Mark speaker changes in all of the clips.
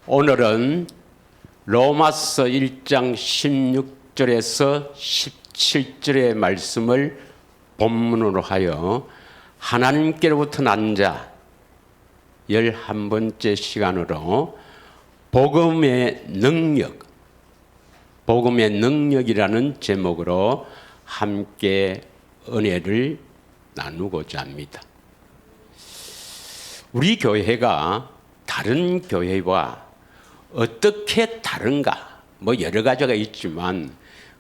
Speaker 1: 오늘은 로마서 1장 16절에서 17절의 말씀을 본문으로 하여 하나님께로부터 난 자 11번째 시간으로 복음의 능력이라는 제목으로 함께 은혜를 나누고자 합니다. 우리 교회가 다른 교회와 어떻게 다른가? 여러 가지가 있지만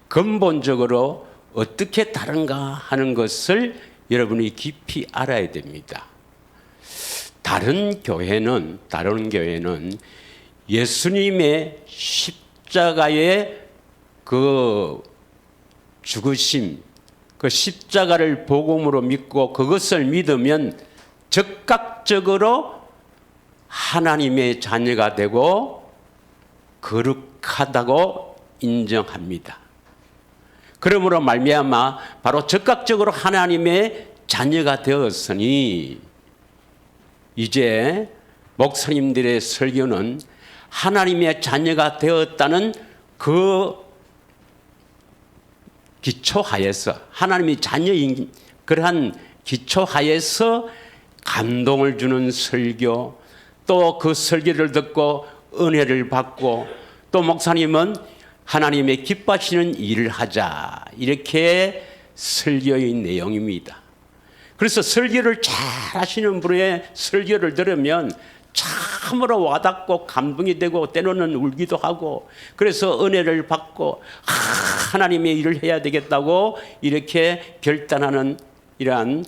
Speaker 1: 근본적으로 어떻게 다른가 하는 것을 여러분이 깊이 알아야 됩니다. 다른 교회는 예수님의 십자가의 그 죽으심, 그 십자가를 복음으로 믿고 그것을 믿으면 즉각적으로 하나님의 자녀가 되고 거룩하다고 인정합니다. 그러므로 말미암아 바로 즉각적으로 하나님의 자녀가 되었으니 이제 목사님들의 설교는 하나님의 자녀가 되었다는 그 기초하에서, 하나님의 자녀인 그러한 기초하에서 감동을 주는 설교, 또 그 설교를 듣고 은혜를 받고, 또 목사님은 하나님의 기뻐하시는 일을 하자, 이렇게 설교의 내용입니다. 그래서 설교를 잘 하시는 분의 설교를 들으면 참으로 와닿고 감동이 되고 때로는 울기도 하고, 그래서 은혜를 받고 하나님의 일을 해야 되겠다고 이렇게 결단하는 이러한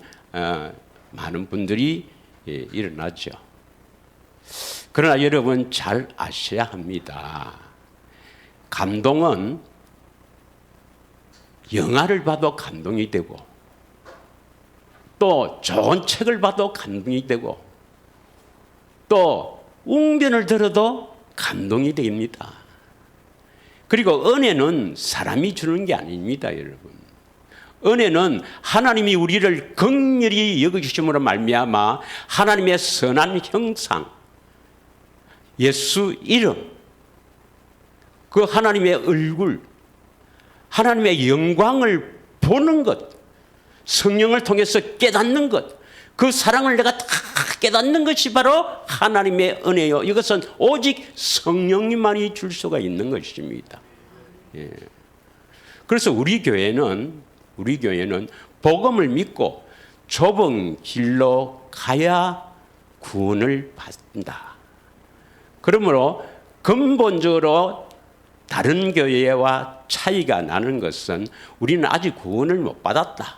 Speaker 1: 많은 분들이 일어나죠. 그러나 여러분 잘 아셔야 합니다. 감동은 영화를 봐도 감동이 되고, 또 좋은 책을 봐도 감동이 되고, 또 웅변을 들어도 감동이 됩니다. 그리고 은혜는 사람이 주는 게 아닙니다, 여러분. 은혜는 하나님이 우리를 긍휼히 여기심으로 말미암아 하나님의 선한 형상, 예수 이름, 그 하나님의 얼굴, 하나님의 영광을 보는 것, 성령을 통해서 깨닫는 것, 그 사랑을 내가 다 깨닫는 것이 바로 하나님의 은혜요. 이것은 오직 성령님만이 줄 수가 있는 것입니다. 예. 그래서 우리 교회는 복음을 믿고 좁은 길로 가야 구원을 받는다. 그러므로 근본적으로 다른 교회와 차이가 나는 것은 우리는 아직 구원을 못 받았다.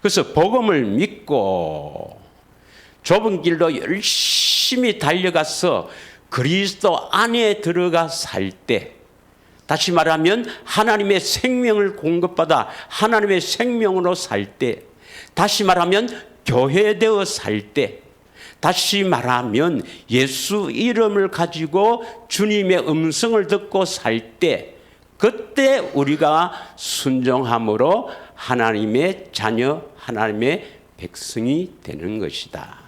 Speaker 1: 그래서 복음을 믿고 좁은 길로 열심히 달려가서 그리스도 안에 들어가 살 때, 다시 말하면 하나님의 생명을 공급받아 하나님의 생명으로 살 때, 다시 말하면 교회되어 살 때, 다시 말하면 예수 이름을 가지고 주님의 음성을 듣고 살 때, 그때 우리가 순종함으로 하나님의 자녀, 하나님의 백성이 되는 것이다.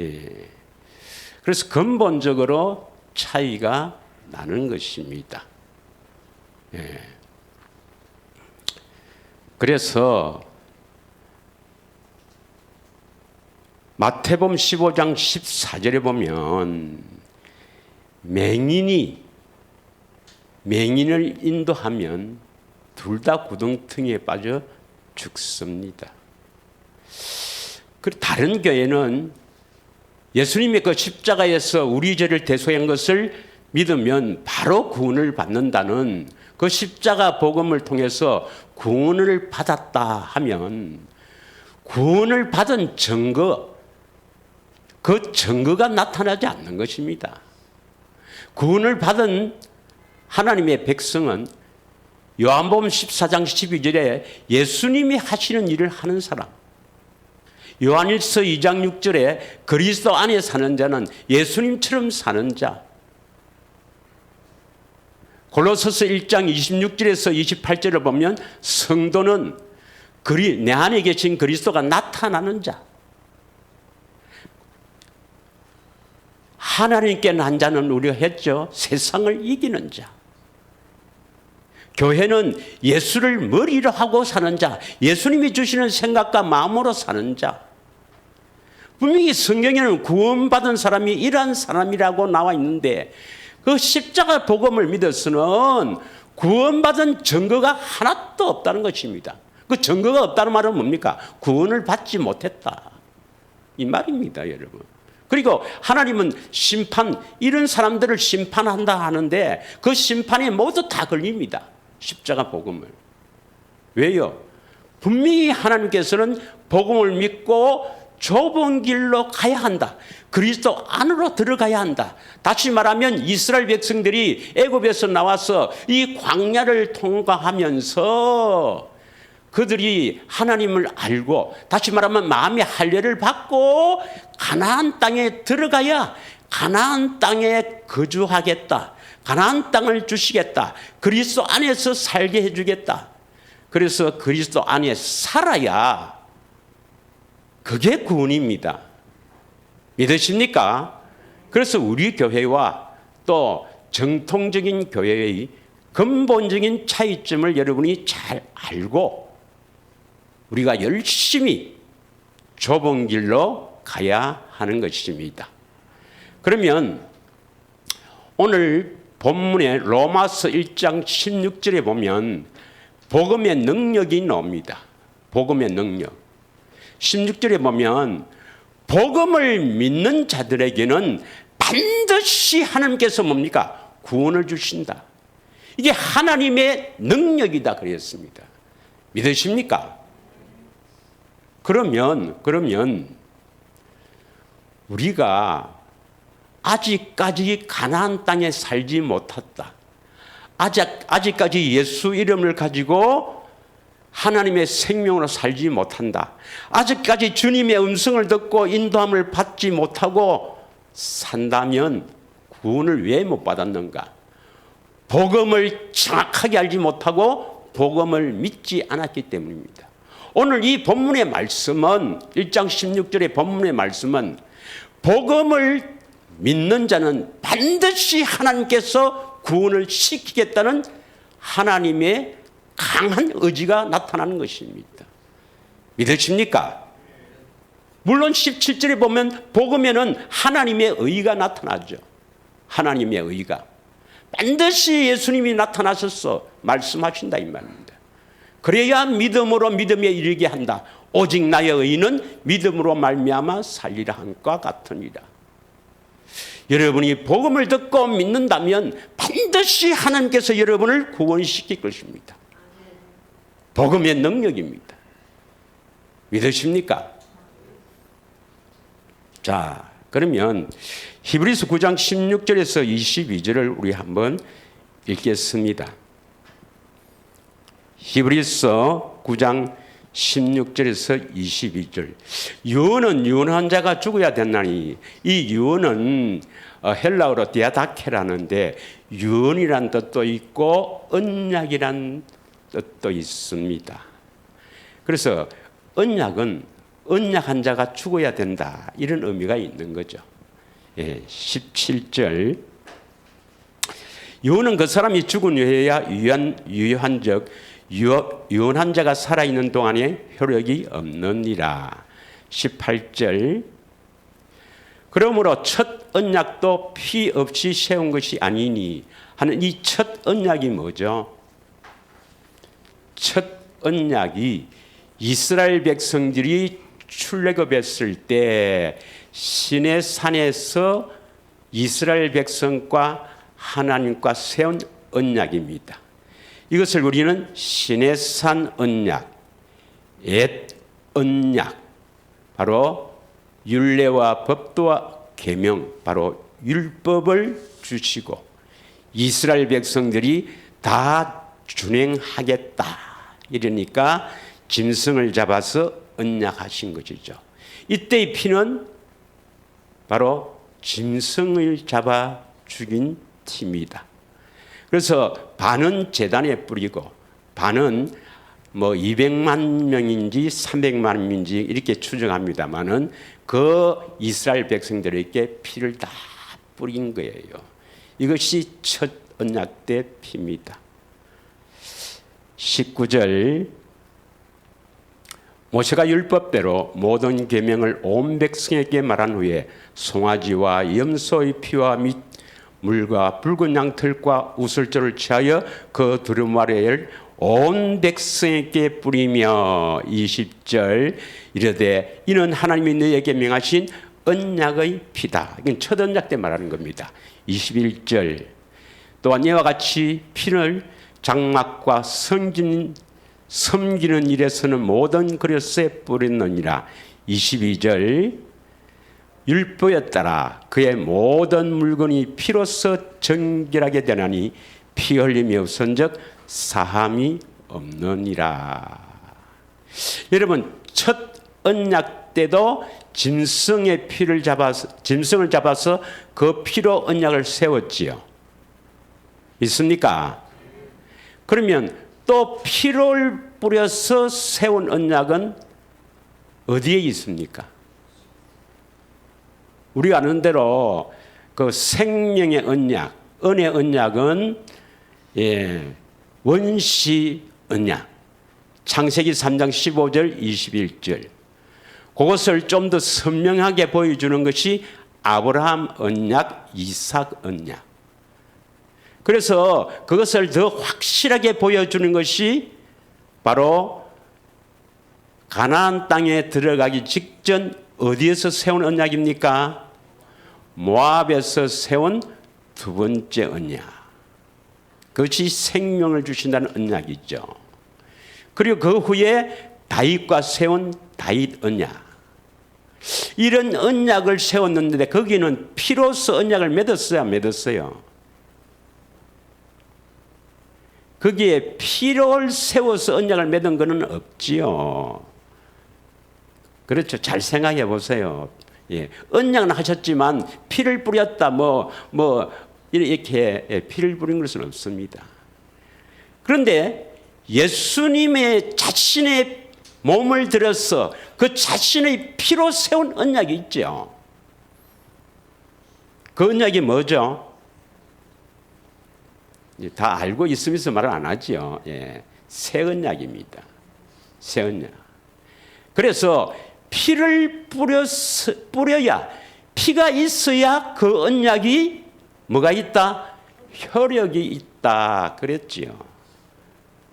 Speaker 1: 예. 그래서 근본적으로 차이가 나는 것입니다. 예. 그래서 마태복음 15장 14절에 보면 맹인을 인도하면 둘 다 구덩텅이에 빠져 죽습니다. 그리고 다른 교회는 예수님의 그 십자가에서 우리 죄를 대속한 것을 믿으면 바로 구원을 받는다는 그 십자가 복음을 통해서 구원을 받았다 하면 구원을 받은 증거, 그 증거가 나타나지 않는 것입니다. 구원을 받은 하나님의 백성은 요한복음 14장 12절에 예수님이 하시는 일을 하는 사람, 요한일서 2장 6절에 그리스도 안에 사는 자는 예수님처럼 사는 자, 골로새서 1장 26절에서 28절을 보면 성도는 내 안에 계신 그리스도가 나타나는 자, 하나님께 난 자는 우리가 했죠. 세상을 이기는 자. 교회는 예수를 머리로 하고 사는 자, 예수님이 주시는 생각과 마음으로 사는 자. 분명히 성경에는 구원받은 사람이 이러한 사람이라고 나와 있는데 그 십자가 복음을 믿어서는 구원받은 증거가 하나도 없다는 것입니다. 그 증거가 없다는 말은 뭡니까? 구원을 받지 못했다. 이 말입니다, 여러분. 그리고 하나님은 심판, 이런 사람들을 심판한다 하는데 그 심판이 모두 다 걸립니다. 십자가 복음을. 왜요? 분명히 하나님께서는 복음을 믿고 좁은 길로 가야 한다. 그리스도 안으로 들어가야 한다. 다시 말하면 이스라엘 백성들이 애굽에서 나와서 이 광야를 통과하면서 그들이 하나님을 알고 다시 말하면 마음의 할례를 받고 가나안 땅에 들어가야 가나안 땅에 거주하겠다. 가나안 땅을 주시겠다. 그리스도 안에서 살게 해주겠다. 그래서 그리스도 안에 살아야 그게 구원입니다. 믿으십니까? 그래서 우리 교회와 또 정통적인 교회의 근본적인 차이점을 여러분이 잘 알고 우리가 열심히 좁은 길로 가야 하는 것입니다. 그러면 오늘 본문의 로마서 1장 16절에 보면 복음의 능력이 나옵니다. 복음의 능력. 16절에 보면 복음을 믿는 자들에게는 반드시 하나님께서 뭡니까? 구원을 주신다. 이게 하나님의 능력이다 그랬습니다. 믿으십니까? 그러면 우리가 아직까지 가나안 땅에 살지 못했다. 아직까지 예수 이름을 가지고 하나님의 생명으로 살지 못한다. 아직까지 주님의 음성을 듣고 인도함을 받지 못하고 산다면 구원을 왜 못 받았는가? 복음을 정확하게 알지 못하고 복음을 믿지 않았기 때문입니다. 오늘 이 본문의 말씀은 1장 16절의 본문의 말씀은 복음을 믿는 자는 반드시 하나님께서 구원을 시키겠다는 하나님의 강한 의지가 나타나는 것입니다. 믿으십니까? 물론 17절에 보면 복음에는 하나님의 의가 나타나죠. 하나님의 의가. 반드시 예수님이 나타나셔서 말씀하신다 이 말입니다. 그래야 믿음으로 믿음에 이르게 한다. 오직 나의 의는 믿음으로 말미암아 살리라 함과 같으니라. 여러분이 복음을 듣고 믿는다면 반드시 하나님께서 여러분을 구원시킬 것입니다. 복음의 능력입니다. 믿으십니까? 자, 그러면 히브리서 9장 16절에서 22절을 우리 한번 읽겠습니다. 히브리서 9장 16절에서 22절. 유언은 유언한 자가 죽어야 된다니. 이 유언은 헬라어로 디아다케라는데 유언이란 뜻도 있고 언약이란 뜻도 있습니다. 그래서 언약은 언약한 자가 죽어야 된다. 이런 의미가 있는 거죠. 17절. 유언은 그 사람이 죽은 후에야 유언한 자가 살아있는 동안에 효력이 없느니라. 18절. 그러므로 첫 언약도 피 없이 세운 것이 아니니 하는 이 첫 언약이 뭐죠? 첫 언약이 이스라엘 백성들이 출애굽했을 때 시내산에서 이스라엘 백성과 하나님과 세운 언약입니다. 이것을 우리는 시내산 언약, 옛 언약, 바로 율례와 법도와 계명, 바로 율법을 주시고 이스라엘 백성들이 다 준행하겠다. 이러니까 짐승을 잡아서 언약하신 것이죠. 이때의 피는 바로 짐승을 잡아 죽인 팀이다. 그래서 반은 제단에 뿌리고 반은 200만 명인지 300만 명인지 이렇게 추정합니다만은 그 이스라엘 백성들에게 피를 다 뿌린 거예요. 이것이 첫 언약 때 피입니다. 19절 모세가 율법대로 모든 계명을 온 백성에게 말한 후에 송아지와 염소의 피와 및 물과 붉은 양털과 우슬초를 취하여 그 두루마리를 온 백성에게 뿌리며 20절 이르되 이는 하나님이 너희에게 명하신 언약의 피다. 이건 첫 언약 때 말하는 겁니다. 21절 또한 이와 같이 피를 장막과 섬기는 일에서는 모든 그릇에 뿌리느니라. 22절 율법에 따라 그의 모든 물건이 피로써 정결하게 되나니 피 흘림이 없은즉 사함이 없느니라. 여러분 첫 언약 때도 짐승의 피를 짐승을 잡아서 그 피로 언약을 세웠지요. 있습니까? 그러면 또 피를 뿌려서 세운 언약은 어디에 있습니까? 우리가 아는 대로 그 생명의 언약, 은혜 언약은 원시 언약, 창세기 3장 15절 21절 그것을 좀 더 선명하게 보여주는 것이 아브라함 언약, 이삭 언약. 그래서 그것을 더 확실하게 보여주는 것이 바로 가나안 땅에 들어가기 직전 어디에서 세운 언약입니까? 모압에서 세운 두 번째 언약. 그것이 생명을 주신다는 언약이죠. 그리고 그 후에 다윗과 세운 다윗 언약. 이런 언약을 세웠는데 거기는 피로서 언약을 맺었어야 맺었어요. 거기에 피를 세워서 언약을 맺은 것은 없지요. 그렇죠. 잘 생각해 보세요. 예. 언약은 하셨지만 피를 뿌렸다 이렇게 피를 뿌린 것은 없습니다. 그런데 예수님의 자신의 몸을 들어서 그 자신의 피로 세운 언약이 있죠. 그 언약이 뭐죠? 다 알고 있으면서 말을 안 하죠. 예. 새 언약입니다. 새 언약. 그래서 피를 뿌려야 피가 있어야 그 언약이 뭐가 있다? 효력이 있다 그랬지요.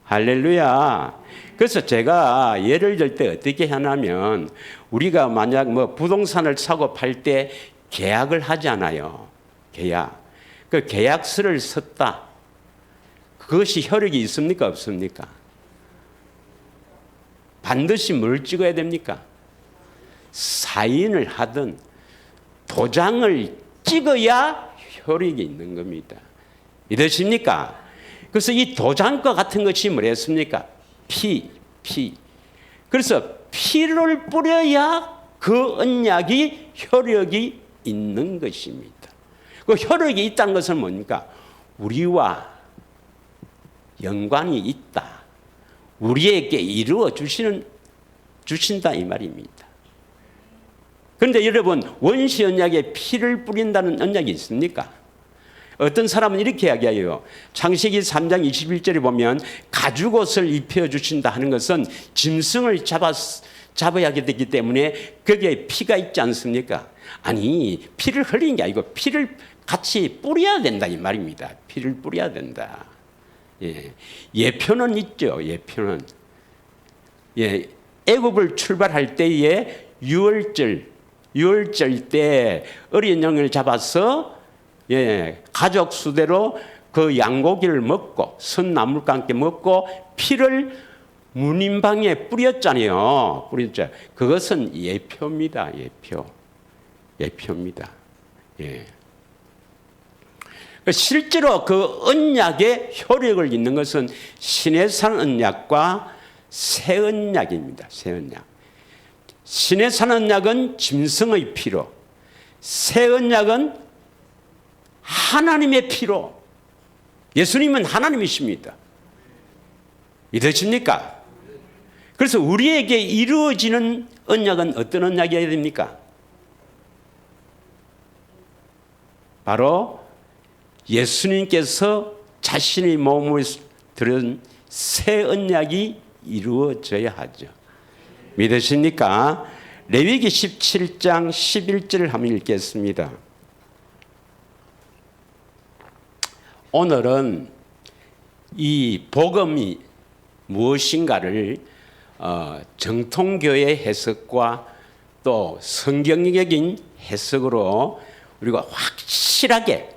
Speaker 1: 할렐루야. 그래서 제가 예를 들 때 어떻게 하냐면 우리가 만약 부동산을 사고 팔 때 계약을 하잖아요. 계약. 그 계약서를 썼다. 그것이 효력이 있습니까? 없습니까? 반드시 뭘 찍어야 됩니까? 사인을 하든 도장을 찍어야 효력이 있는 겁니다. 이러십니까? 그래서 이 도장과 같은 것이 뭐랬습니까? 피. 그래서 피를 뿌려야 그 언약이 효력이 있는 것입니다. 그 효력이 있다는 것은 뭡니까? 우리와 연관이 있다. 우리에게 이루어 주신다 이 말입니다. 그런데 여러분 원시 언약에 피를 뿌린다는 언약이 있습니까? 어떤 사람은 이렇게 이야기해요. 창세기 3장 21절에 보면 가죽옷을 입혀주신다 하는 것은 짐승을 잡아야 되기 때문에 거기에 피가 있지 않습니까? 아니 피를 흘리는 게 아니고 피를 같이 뿌려야 된다 이 말입니다. 피를 뿌려야 된다. 예. 예표는 있죠. 예표는. 예. 애굽을 출발할 때에 유월절 때 어린 양을 잡아서 가족 수대로 그 양고기를 먹고 선나물과 함께 먹고 피를 문인방에 뿌렸잖아요. 뿌렸죠. 그것은 예표입니다. 예표입니다. 예. 실제로 그 언약의 효력을 잇는 것은 시내산 언약과 새 언약입니다. 새 언약. 시내산 언약은 짐승의 피로, 새 언약은 하나님의 피로. 예수님은 하나님이십니다. 믿으십니까? 그래서 우리에게 이루어지는 언약은 어떤 언약이어야 됩니까? 바로 예수님께서 자신의 몸을 들은 새 언약이 이루어져야 하죠. 믿으십니까? 레위기 17장 11절을 한번 읽겠습니다. 오늘은 이 복음이 무엇인가를 정통교회 해석과 또 성경적인 해석으로 우리가 확실하게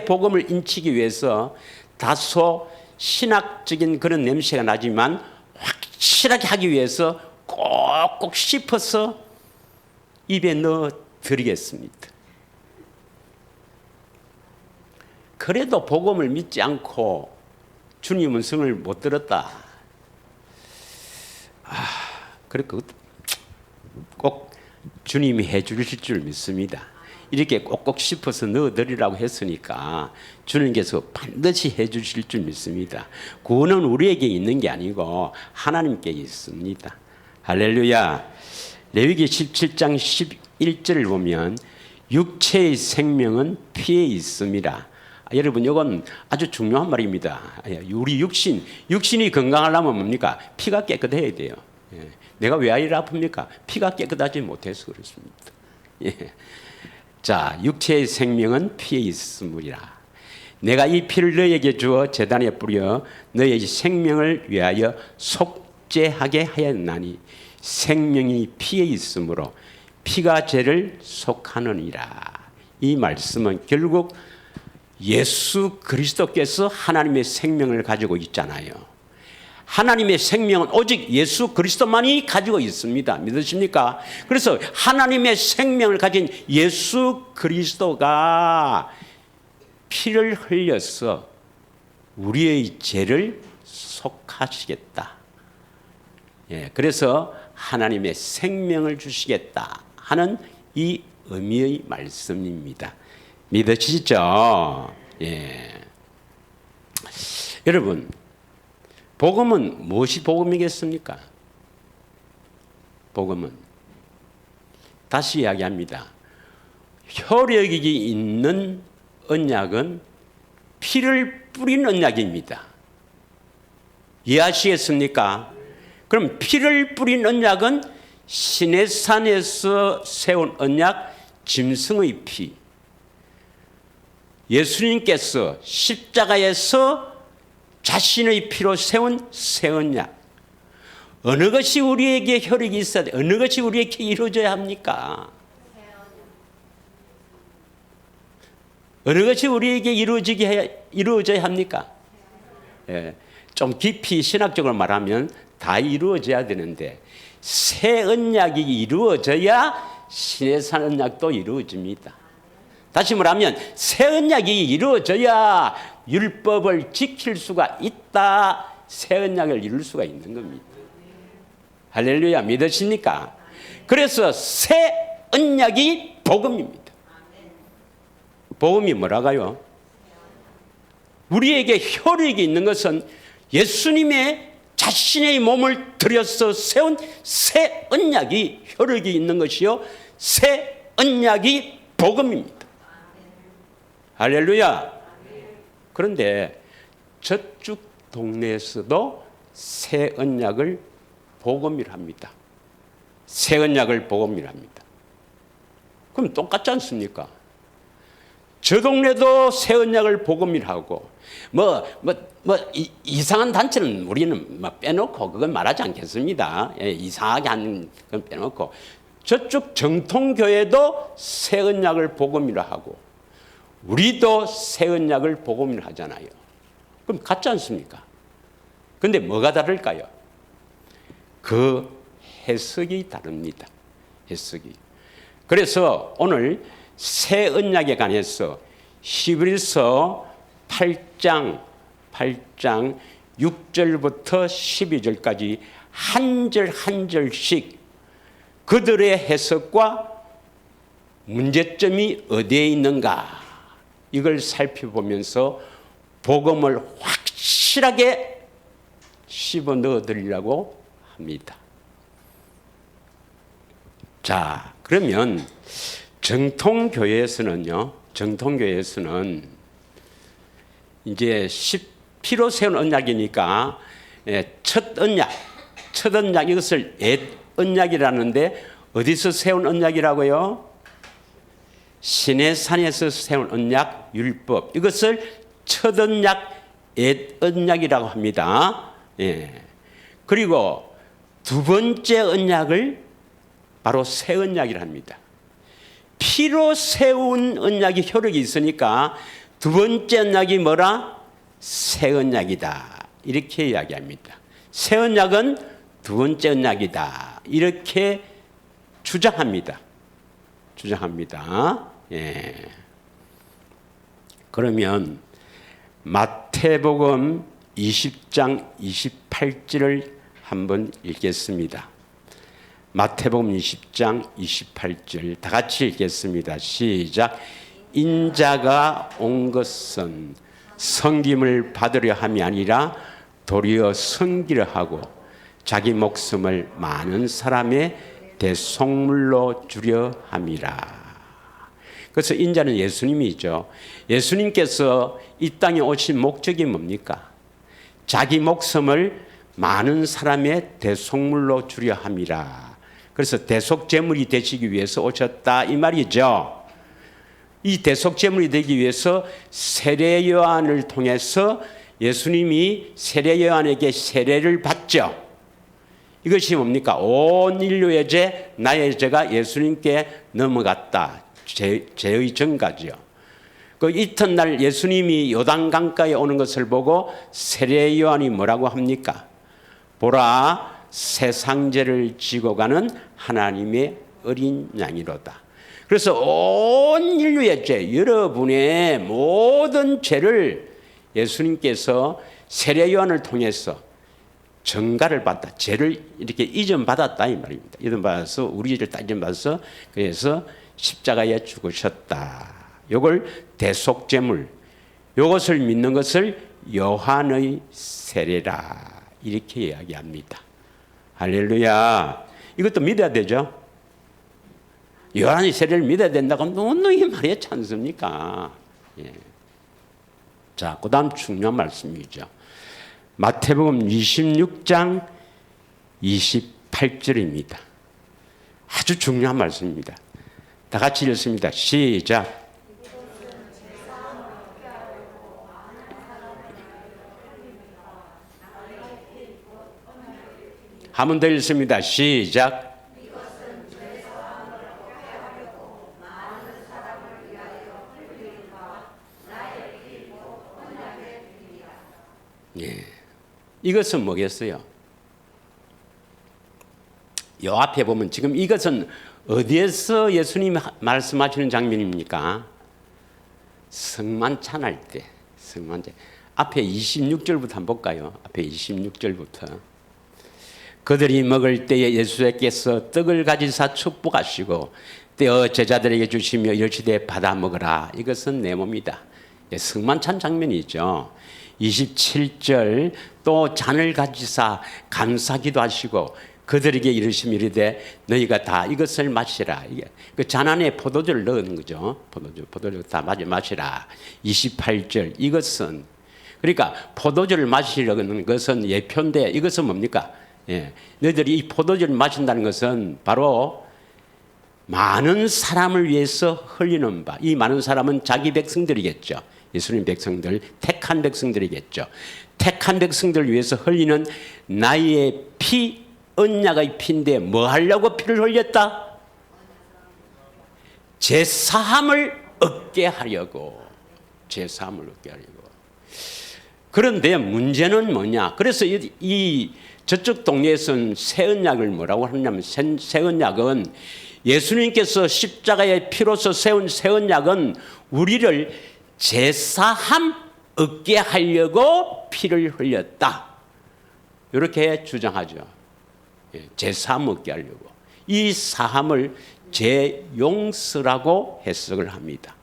Speaker 1: 복음을 인치기 위해서 다소 신학적인 그런 냄새가 나지만 확실하게 하기 위해서 꼭꼭 씹어서 입에 넣어 드리겠습니다. 그래도 복음을 믿지 않고 주님 음성을 못 들었다. 그래 꼭 주님이 해주실 줄 믿습니다. 이렇게 꼭꼭 씹어서 넣어드리라고 했으니까 주님께서 반드시 해주실 줄 믿습니다. 구원은 우리에게 있는 게 아니고 하나님께 있습니다. 할렐루야. 레위기 17장 11절을 보면 육체의 생명은 피에 있습니다. 여러분 이건 아주 중요한 말입니다. 우리 육신이 건강하려면 뭡니까? 피가 깨끗해야 돼요. 내가 왜 이리 아픕니까? 피가 깨끗하지 못해서 그렇습니다. 자, 육체의 생명은 피에 있으므리라. 내가 이 피를 너에게 주어 제단에 뿌려 너의 생명을 위하여 속죄하게 하였나니 생명이 피에 있으므로 피가 죄를 속하느니라. 이 말씀은 결국 예수 그리스도께서 하나님의 생명을 가지고 있잖아요. 하나님의 생명은 오직 예수 그리스도만이 가지고 있습니다. 믿으십니까? 그래서 하나님의 생명을 가진 예수 그리스도가 피를 흘려서 우리의 죄를 속하시겠다. 그래서 하나님의 생명을 주시겠다 하는 이 의미의 말씀입니다. 믿으시죠? 여러분, 복음은 무엇이 복음이겠습니까? 복음은 다시 이야기합니다. 효력이 있는 언약은 피를 뿌린 언약입니다. 이해하시겠습니까? 그럼 피를 뿌린 언약은 시내산에서 세운 언약, 짐승의 피. 예수님께서 십자가에서 자신의 피로 세운 새 언약. 어느 것이 우리에게 효력이 있어야 돼? 어느 것이 우리에게 이루어져야 합니까? 어느 것이 우리에게 이루어져야 합니까? 좀 깊이 신학적으로 말하면 다 이루어져야 되는데 새 언약이 이루어져야 시내산 언약도 이루어집니다. 다시 말하면 새 언약이 이루어져야 율법을 지킬 수가 있다. 새 언약을 이룰 수가 있는 겁니다. 할렐루야, 믿으십니까? 그래서 새 언약이 복음입니다. 복음이 뭐라고요? 우리에게 효력이 있는 것은 예수님의 자신의 몸을 들여서 세운 새 언약이 효력이 있는 것이요, 새 언약이 복음입니다. 할렐루야. 그런데 저쪽 동네에서도 새 언약을 복음이라 합니다. 새 언약을 복음이라 합니다. 그럼 똑같지 않습니까? 저 동네도 새 언약을 복음이라 하고 이상한 단체는 우리는 빼놓고 그건 말하지 않겠습니다. 이상하게 하는 건 빼놓고 저쪽 정통교회도 새 언약을 복음이라 하고 우리도 새 언약을 복음이라 하잖아요. 그럼 같지 않습니까? 그런데 뭐가 다를까요? 그 해석이 다릅니다. 해석이. 그래서 오늘 새 언약에 관해서 히브리서 8장 6절부터 12절까지 한 절 한 절씩 그들의 해석과 문제점이 어디에 있는가 이걸 살펴보면서 복음을 확실하게 씹어 넣어드리려고 합니다. 자, 그러면 정통교회에서는요, 정통교회에서는 이제 피로 세운 언약이니까 첫 언약 이것을 옛 언약이라는데 어디서 세운 언약이라고요? 시내산에서 세운 언약 율법 이것을 첫 언약 옛 언약이라고 합니다. 그리고 두 번째 언약을 바로 새 언약이라 합니다. 피로 세운 언약이 효력이 있으니까 두 번째 언약이 뭐라? 새 언약이다. 이렇게 이야기합니다. 새 언약은 두 번째 언약이다. 이렇게 주장합니다. 그러면 마태복음 20장 28절을 한번 읽겠습니다. 마태복음 20장 28절 다 같이 읽겠습니다. 시작. 인자가 온 것은 섬김을 받으려 함이 아니라 도리어 섬기려 하고 자기 목숨을 많은 사람의 대속물로 주려 함이라. 그래서 인자는 예수님이죠. 예수님께서 이 땅에 오신 목적이 뭡니까? 자기 목숨을 많은 사람의 대속물로 주려 함이라. 그래서 대속제물이 되시기 위해서 오셨다 이 말이죠. 이 대속제물이 되기 위해서 세례 요한을 통해서 예수님이 세례 요한에게 세례를 받죠. 이것이 뭡니까? 온 인류의 죄, 나의 죄가 예수님께 넘어갔다. 죄의 전가지요. 그 이튿날 예수님이 요단강가에 오는 것을 보고 세례 요한이 뭐라고 합니까? 보라, 세상 죄를 지고 가는 하나님의 어린 양이로다. 그래서 온 인류의 죄, 여러분의 모든 죄를 예수님께서 세례 요한을 통해서 전가를 받다. 죄를 이렇게 이전받았다 이 말입니다. 이전받아서 우리 죄를 다 이전받아서 그래서 십자가에 죽으셨다. 이걸 대속제물, 이것을 믿는 것을 요한의 세례라 이렇게 이야기합니다. 할렐루야. 이것도 믿어야 되죠. 요한의 세례를 믿어야 된다고 누누이 말했지 않습니까? 자, 그 다음 중요한 말씀이죠. 마태복음 26장 28절입니다. 아주 중요한 말씀입니다. 다 같이 읽습니다. 시작. 한 번 더 읽습니다. 시작. 이것은 뭐겠어요? 이 앞에 보면 지금 이것은 어디에서 예수님이 말씀하시는 장면입니까? 성만 찬할 때. 앞에 26절부터 한번 볼까요? 앞에 26절부터. 그들이 먹을 때에 예수께서 떡을 가지사 축복하시고 떼어 제자들에게 주시며 이르시되 받아 먹으라. 이것은 내 몸이다. 성만 찬 장면이죠. 27절 또 잔을 가지사 감사기도 하시고 그들에게 이르시며 이르되 너희가 다 이것을 마시라. 이게 그 잔 안에 포도주를 넣는 거죠. 포도주 다 마시라. 28절 이것은 그러니까 포도주를 마시려는 것은 예표인데 이것은 뭡니까? 너희들이 이 포도주를 마신다는 것은 바로 많은 사람을 위해서 흘리는 바. 이 많은 사람은 자기 백성들이겠죠. 예수님 백성들, 택한 백성들이겠죠. 택한 백성들을 위해서 흘리는 나의 피, 언약의 피인데 뭐 하려고 피를 흘렸다? 제사함을 얻게 하려고. 그런데 문제는 뭐냐? 그래서 저쪽 동네에서는 새 언약을 뭐라고 하냐면 새 언약은 예수님께서 십자가의 피로서 세운 새 언약은 우리를 제사함 얻게 하려고 피를 흘렸다. 이렇게 주장하죠. 제사함 얻게 하려고. 이 사함을 제용서라고 해석을 합니다.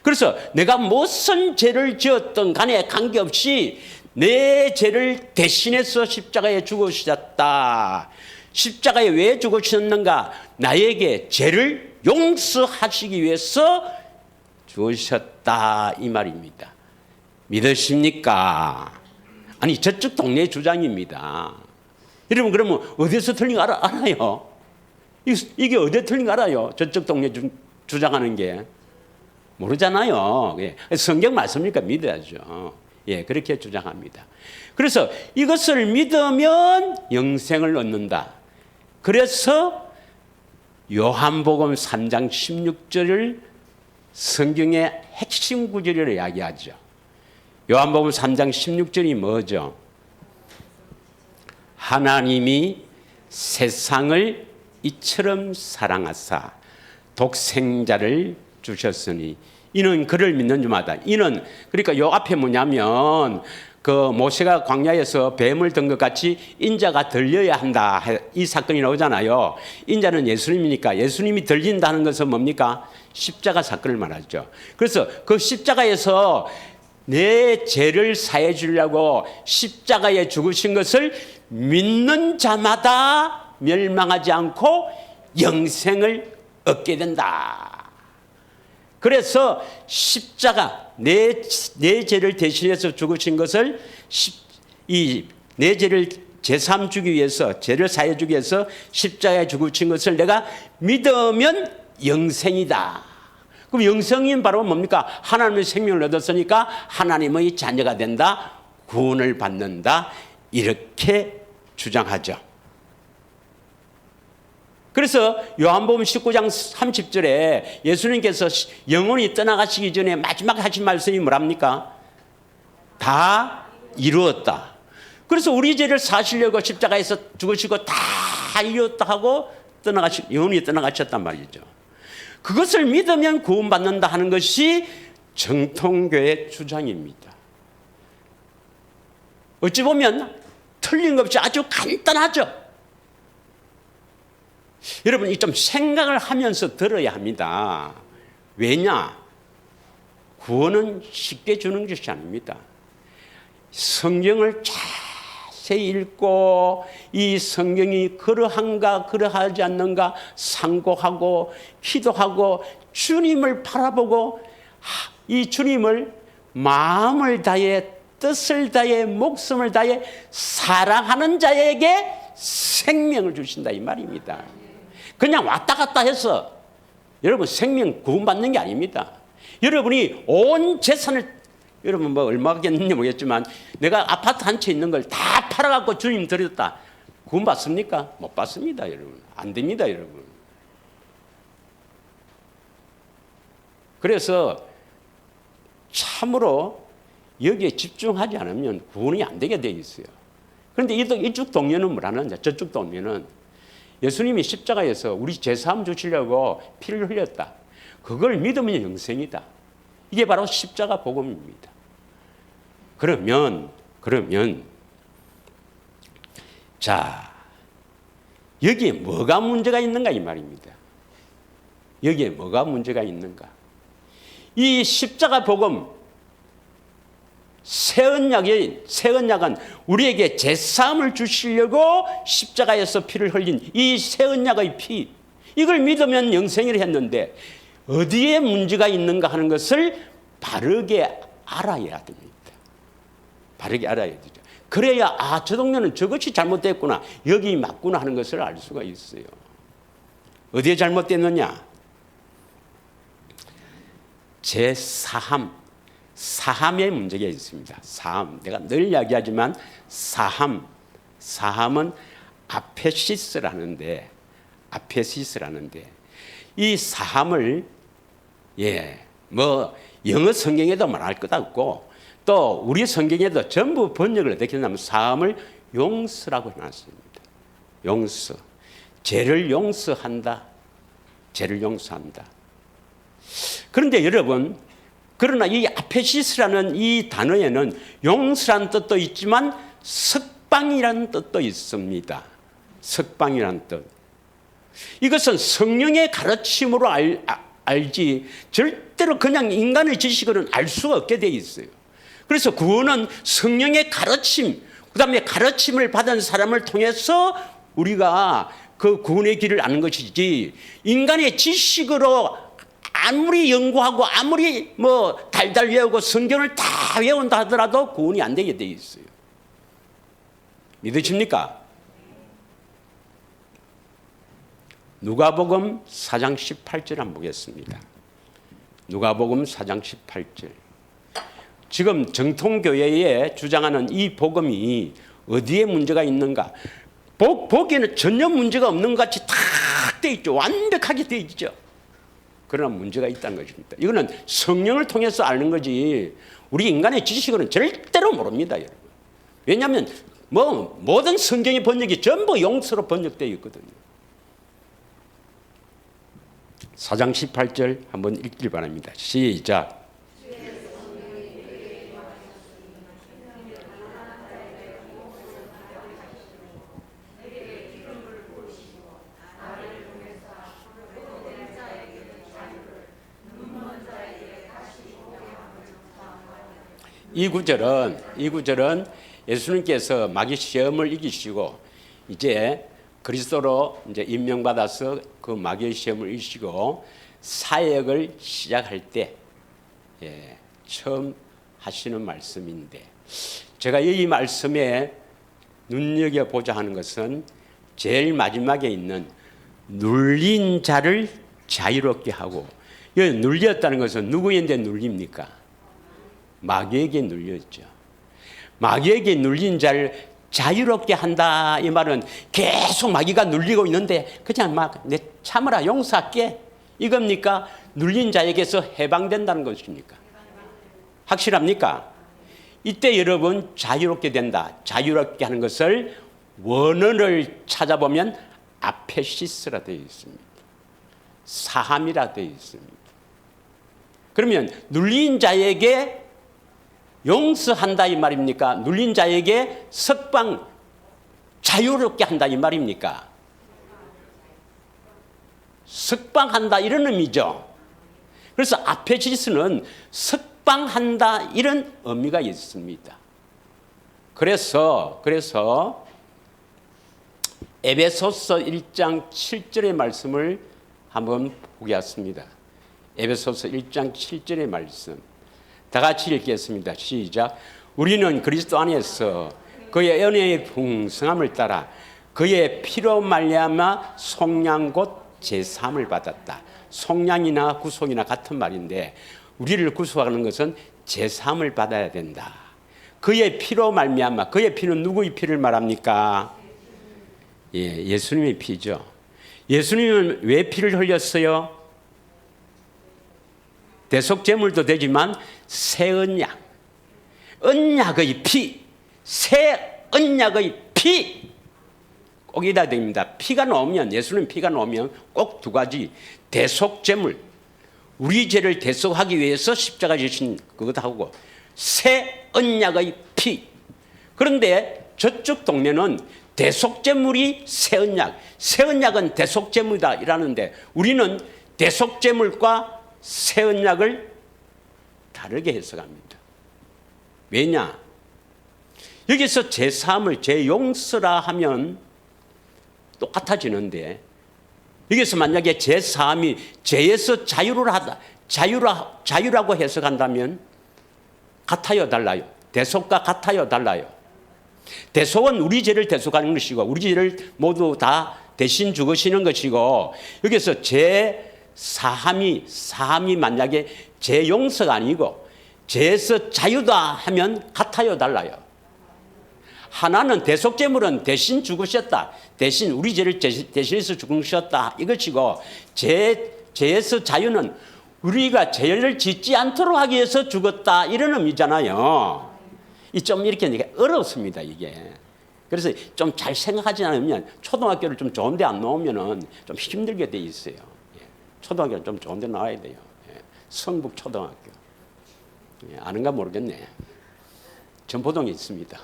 Speaker 1: 그래서 내가 무슨 죄를 지었던 간에 관계없이 내 죄를 대신해서 십자가에 죽으셨다. 십자가에 왜 죽으셨는가? 나에게 죄를 용서하시기 위해서 주셨다 이 말입니다. 믿으십니까? 아니 저쪽 동네 주장입니다. 여러분 그러면 어디서 틀린 거 알아요? 이게 어디에 틀린 거 알아요? 저쪽 동네 주장하는 게 모르잖아요. 예. 성경 말씀이니까 믿어야죠. 예, 그렇게 주장합니다. 그래서 이것을 믿으면 영생을 얻는다. 그래서 요한복음 3장 16절을 성경의 핵심 구절이라고 이야기하죠. 요한복음 3장 16절이 뭐죠? 하나님이 세상을 이처럼 사랑하사 독생자를 주셨으니 이는 그를 믿는 자마다. 이는 그러니까 요 앞에 뭐냐면 그 모세가 광야에서 뱀을 든 것 같이 인자가 들려야 한다 이 사건이 나오잖아요. 인자는 예수님이니까 예수님이 들린다는 것은 뭡니까? 십자가 사건을 말하죠. 그래서 그 십자가에서 내 죄를 사해 주려고 십자가에 죽으신 것을 믿는 자마다 멸망하지 않고 영생을 얻게 된다. 그래서 십자가 내 죄를 대신해서 죽으신 것을 내 죄를 제삼 주기 위해서 죄를 사해 주기 위해서 십자가에 죽으신 것을 내가 믿으면 영생이다. 그럼 영생은 바로 뭡니까? 하나님의 생명을 얻었으니까 하나님의 자녀가 된다. 구원을 받는다. 이렇게 주장하죠. 그래서 요한복음 19장 30절에 예수님께서 영원히 떠나가시기 전에 마지막 하신 말씀이 뭐랍니까? 다 이루었다. 그래서 우리 죄를 사시려고 십자가에서 죽으시고 다 이루었다 하고 영원히 떠나가셨단 말이죠. 그것을 믿으면 구원받는다 하는 것이 정통교의 주장입니다. 어찌 보면 틀린 것 없이 아주 간단하죠. 여러분 이 좀 생각을 하면서 들어야 합니다. 왜냐? 구원은 쉽게 주는 것이 아닙니다. 성경을 자세히 읽고 이 성경이 그러한가 그러하지 않는가 상고하고 기도하고 주님을 바라보고 이 주님을 마음을 다해 뜻을 다해 목숨을 다해 사랑하는 자에게 생명을 주신다 이 말입니다. 그냥 왔다 갔다 해서 여러분 생명 구원받는 게 아닙니다. 여러분이 온 재산을 여러분 뭐 얼마겠는지 모르겠지만 내가 아파트 한 채 있는 걸 다 팔아갖고 주님 드렸다. 구원받습니까? 못 받습니다 여러분. 안 됩니다 여러분. 그래서 참으로 여기에 집중하지 않으면 구원이 안 되게 돼 있어요. 그런데 이쪽 동료는 뭐라는지 저쪽 동료는 예수님이 십자가에서 우리 죄사함 주시려고 피를 흘렸다. 그걸 믿으면 영생이다. 이게 바로 십자가 복음입니다. 그러면 자 여기에 뭐가 문제가 있는가 이 말입니다. 여기에 뭐가 문제가 있는가? 이 십자가 복음 새 언약은 우리에게 제사함을 주시려고 십자가에서 피를 흘린 이 새 언약의 피, 이걸 믿으면 영생을 했는데 어디에 문제가 있는가 하는 것을 바르게 알아야 됩니다. 바르게 알아야 되죠. 그래야 저 동네는 저것이 잘못됐구나, 여기 맞구나 하는 것을 알 수가 있어요. 어디에 잘못됐느냐? 사함의 문제가 있습니다. 사함. 내가 늘 이야기하지만 사함은 아페시스라는데 이 사함을 영어 성경에도 말할 것 없고 또 우리 성경에도 전부 번역을 어떻게 하냐면 사함을 용서라고 해놨습니다. 용서. 죄를 용서한다. 그런데 여러분, 그러나 이 아페시스라는 이 단어에는 용서라는 뜻도 있지만 석방이라는 뜻도 있습니다. 석방이라는 뜻. 이것은 성령의 가르침으로 알지 절대로 그냥 인간의 지식으로는 알 수가 없게 돼 있어요. 그래서 구원은 성령의 가르침, 그다음에 가르침을 받은 사람을 통해서 우리가 그 구원의 길을 아는 것이지 인간의 지식으로 아무리 연구하고 아무리 뭐 달달 외우고 성경을 다 외운다 하더라도 구원이 안 되게 돼 있어요. 믿으십니까? 누가복음 4장 18절 한번 보겠습니다. 누가복음 4장 18절. 지금 정통교회에 주장하는 이 복음이 어디에 문제가 있는가? 보기에는 전혀 문제가 없는 것 같이 탁 돼 있죠. 완벽하게 돼 있죠. 그러나 문제가 있다는 것입니다. 이거는 성령을 통해서 아는 거지 우리 인간의 지식으로는 절대로 모릅니다, 여러분. 왜냐하면 모든 성경의 번역이 전부 영서로 번역되어 있거든요. 4장 18절 한번 읽길 바랍니다. 시작. 이 구절은 예수님께서 마귀 시험을 이기시고 이제 그리스도로 이제 임명받아서 그 마귀의 시험을 이기시고 사역을 시작할 때 처음 하시는 말씀인데, 제가 이 말씀에 눈여겨보자 하는 것은 제일 마지막에 있는 눌린 자를 자유롭게 하고, 여기 눌렸다는 것은 누구인데 눌립니까? 마귀에게 눌렸죠. 마귀에게 눌린 자를 자유롭게 한다, 이 말은 계속 마귀가 눌리고 있는데 그냥 막 내 참으라, 용서할게, 이겁니까? 눌린 자에게서 해방된다는 것입니까? 확실합니까? 이때 여러분 자유롭게 된다. 자유롭게 하는 것을 원어를 찾아보면 아페시스라 되어 있습니다. 사함이라 되어 있습니다. 그러면 눌린 자에게 용서한다 이 말입니까? 눌린 자에게 석방, 자유롭게 한다 이 말입니까? 석방한다 이런 의미죠. 그래서 아페시스는 석방한다 이런 의미가 있습니다. 그래서 에베소서 1장 7절의 말씀을 한번 보겠습니다. 에베소서 1장 7절의 말씀 다 같이 읽겠습니다. 시작. 우리는 그리스도 안에서 그의 은혜의 풍성함을 따라 그의 피로 말미암아 속량 곧 제사함을 받았다. 속량이나 구속이나 같은 말인데 우리를 구속하는 것은 제사함을 받아야 된다. 그의 피로 말미암아, 그의 피는 누구의 피를 말합니까? 예수님의 피죠. 예수님은 왜 피를 흘렸어요? 대속제물도 되지만 새 언약, 언약의 피, 새 언약의 피 꼭 있어야 됩니다. 피가 나오면, 예수님 피가 나오면 꼭 두 가지, 대속제물, 우리 죄를 대속하기 위해서 십자가 지신 그것하고 새 언약의 피. 그런데 저쪽 동네는 대속제물이 새 언약, 새 언약은 대속제물이다 이라는데 우리는 대속제물과 새 언약을 다르게 해석합니다. 왜냐? 여기서 제사함을 제용서라 하면 똑같아지는데 여기서 만약에 제사함이 죄에서 자유라고 해석한다면 같아요, 달라요? 대속과 같아요, 달라요? 대속은 우리 죄를 대속하는 것이고 우리 죄를 모두 다 대신 죽으시는 것이고, 여기서 사함이 만약에 죄 용서가 아니고 죄에서 자유다 하면 같아요, 달라요? 하나는 대속제물은 대신 죽으셨다, 대신 우리 죄를 대신해서 죽으셨다 이것이고, 죄에서 자유는 우리가 죄를 짓지 않도록 하기 위해서 죽었다 이런 의미잖아요. 좀 이렇게 어렵습니다 이게. 그래서 좀 잘 생각하지 않으면 초등학교를 좀 좋은 데 안 나오면 좀 힘들게 돼 있어요. 초등학교는 좀 좋은 데 나와야 돼요. 성북 초등학교. 아는가 모르겠네. 전포동에 있습니다.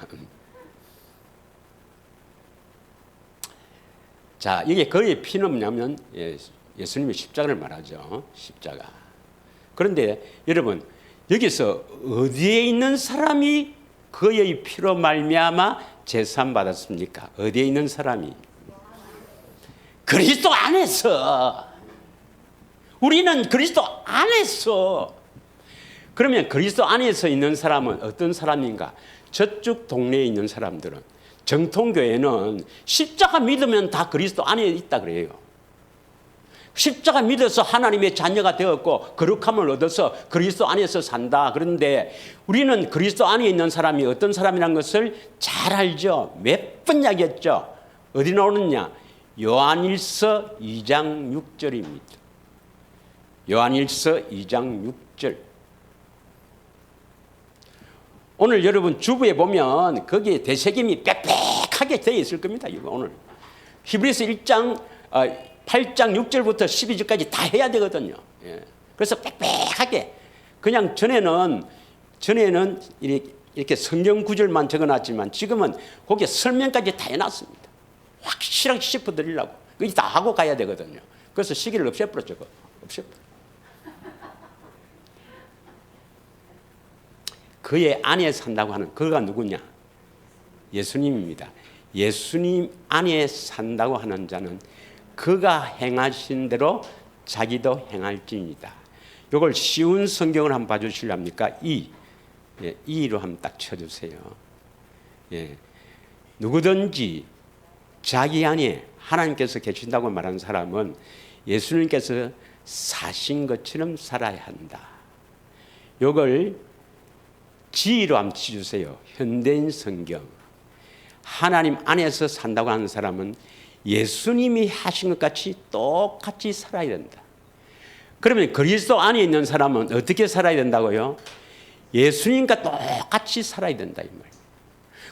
Speaker 1: 자, 이게 그의 피는 뭐냐면 예수님의 십자가를 말하죠. 십자가. 그런데 여러분, 여기서 어디에 있는 사람이 그의 피로 말미암아 제사함 받았습니까? 어디에 있는 사람이? 그리스도 안에서. 우리는 그리스도 안에서. 그러면 그리스도 안에서 있는 사람은 어떤 사람인가? 저쪽 동네에 있는 사람들은, 정통교회는 십자가 믿으면 다 그리스도 안에 있다 그래요. 십자가 믿어서 하나님의 자녀가 되었고 거룩함을 얻어서 그리스도 안에서 산다. 그런데 우리는 그리스도 안에 있는 사람이 어떤 사람이라는 것을 잘 알죠. 몇 번 이야기했죠. 어디 나오느냐? 요한일서 2장 6절입니다. 요한일서 2장 6절. 오늘 여러분 주부에 보면 거기에 대세김이 빽빽하게 되어 있을 겁니다. 이거 오늘 히브리서 1장 8장 6절부터 12절까지 다 해야 되거든요. 예. 그래서 빽빽하게 그냥 전에는 이렇게 성경 구절만 적어놨지만 지금은 거기에 설명까지 다 해놨습니다. 확실하게 짚어드리려고. 그게 다 하고 가야 되거든요. 그래서 시기를 없애버려 저거. 없애버려. 그의 안에 산다고 하는 그가 누구냐? 예수님입니다. 예수님 안에 산다고 하는 자는 그가 행하신 대로 자기도 행할지니이다. 이걸 쉬운 성경을 한번 봐주실랍니까? 이로 한번 딱 쳐주세요. 예. 누구든지 자기 안에 하나님께서 계신다고 말하는 사람은 예수님께서 사신 것처럼 살아야 한다. 이걸 지로 한번 치주세요. 현대인 성경. 하나님 안에서 산다고 하는 사람은 예수님이 하신 것 같이 똑같이 살아야 된다. 그러면 그리스도 안에 있는 사람은 어떻게 살아야 된다고요? 예수님과 똑같이 살아야 된다 이 말.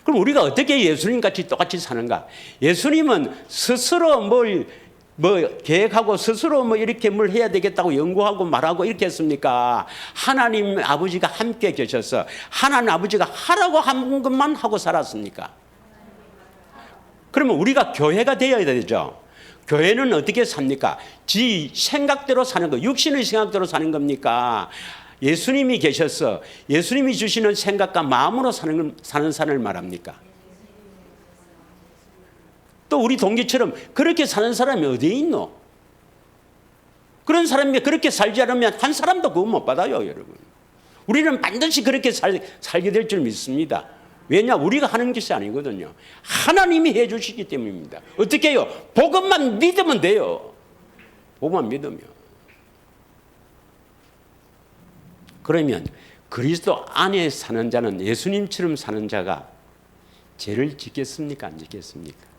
Speaker 1: 그럼 우리가 어떻게 예수님같이 똑같이 사는가? 예수님은 스스로 뭘 계획하고 스스로 이렇게 뭘 해야 되겠다고 연구하고 말하고 이렇게 했습니까? 하나님 아버지가 함께 계셔서 하나님 아버지가 하라고 한 것만 하고 살았습니까? 그러면 우리가 교회가 되어야 되죠. 교회는 어떻게 삽니까? 지 생각대로 사는 거, 육신의 생각대로 사는 겁니까? 예수님이 계셔서 예수님이 주시는 생각과 마음으로 사는 사람을 말합니까? 또 우리 동기처럼 그렇게 사는 사람이 어디에 있노? 그런 사람이 그렇게 살지 않으면 한 사람도 그거 못 받아요, 여러분. 우리는 반드시 그렇게 살게 될 줄 믿습니다. 왜냐? 우리가 하는 것이 아니거든요. 하나님이 해 주시기 때문입니다. 어떻게 해요? 복음만 믿으면 돼요. 복음만 믿으면. 그러면 그리스도 안에 사는 자는 예수님처럼 사는 자가 죄를 짓겠습니까? 안 짓겠습니까?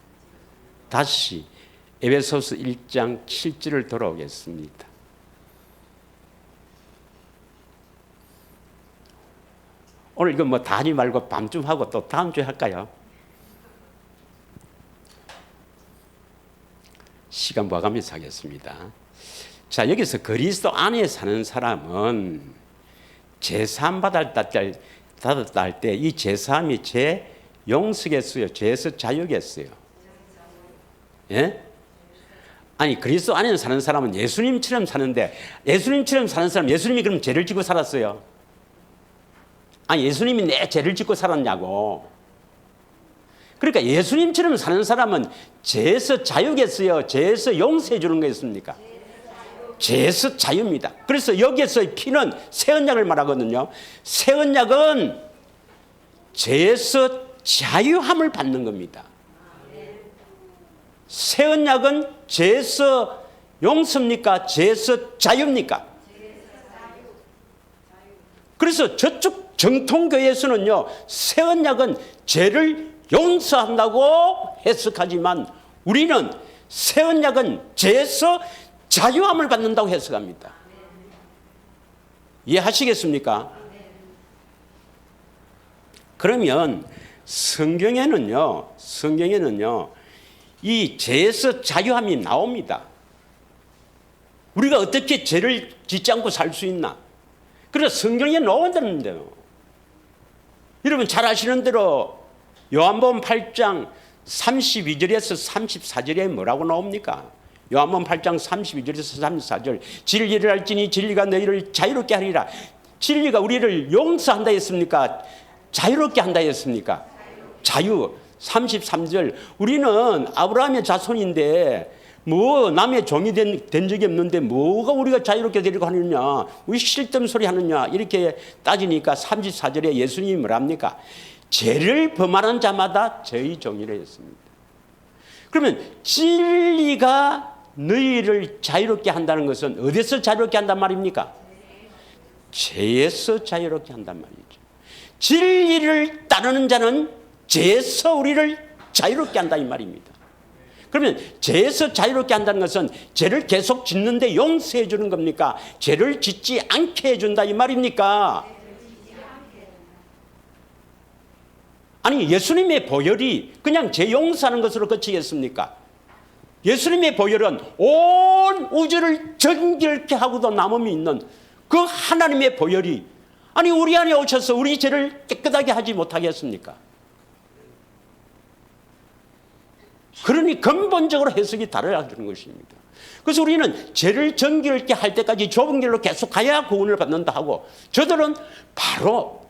Speaker 1: 다시 에베소서 1장 7절을 돌아오겠습니다. 오늘 이거 다 하지 말고 밤쯤 하고 또 다음 주에 할까요? 시간 봐가면서 하겠습니다. 자, 여기서 그리스도 안에 사는 사람은 제사함 받았다 때 이 제사함이 죄 용서겠어요? 죄에서 자유겠어요? 예? 아니 그리스도 안에 사는 사람은 예수님처럼 사는데 예수님처럼 사는 사람 예수님이 그럼 죄를 지고 살았어요? 아니 예수님이 내 죄를 짓고 살았냐고. 그러니까 예수님처럼 사는 사람은 죄에서 자유겠어요? 죄에서 용서해 주는 거였습니까? 죄에서 자유입니다. 그래서 여기에서의 피는 새 언약을 말하거든요. 새 언약은 죄에서 자유함을 받는 겁니다. 새 언약은 죄에서 용서입니까? 죄에서 자유입니까? 그래서 저쪽 정통교회에서는요, 새 언약은 죄를 용서한다고 해석하지만 우리는 새 언약은 죄에서 자유함을 받는다고 해석합니다. 이해하시겠습니까? 그러면 성경에는요 이 죄에서 자유함이 나옵니다. 우리가 어떻게 죄를 짓지 않고 살 수 있나? 그래서 성경에 나온다는데요. 여러분 잘 아시는 대로 요한복음 8장 32절에서 34절에 뭐라고 나옵니까? 요한복음 8장 32절에서 34절 진리를 알지니 진리가 너희를 자유롭게 하리라. 진리가 우리를 용서한다 했습니까? 자유롭게 한다 했습니까? 자유. 33절 우리는 아브라함의 자손인데 뭐 남의 종이 된 적이 없는데 뭐가 우리가 자유롭게 되려고 하느냐, 우리 실점 소리 하느냐 이렇게 따지니까 34절에 예수님이 뭐랍니까? 죄를 범하는 자마다 저희 종이라 했습니다. 그러면 진리가 너희를 자유롭게 한다는 것은 어디서 자유롭게 한단 말입니까? 죄에서 자유롭게 한단 말이죠. 진리를 따르는 자는 죄에서 우리를 자유롭게 한다 이 말입니다. 그러면 죄에서 자유롭게 한다는 것은 죄를 계속 짓는데 용서해 주는 겁니까? 죄를 짓지 않게 해준다 이 말입니까? 아니 예수님의 보혈이 그냥 죄 용서하는 것으로 그치겠습니까? 예수님의 보혈은 온 우주를 정결케 하고도 남음이 있는 그 하나님의 보혈이 아니 우리 안에 오셔서 우리 죄를 깨끗하게 하지 못하겠습니까? 그러니 근본적으로 해석이 달라지는 것입니다. 그래서 우리는 죄를 정결케 할 때까지 좁은 길로 계속 가야 구원을 받는다 하고, 저들은 바로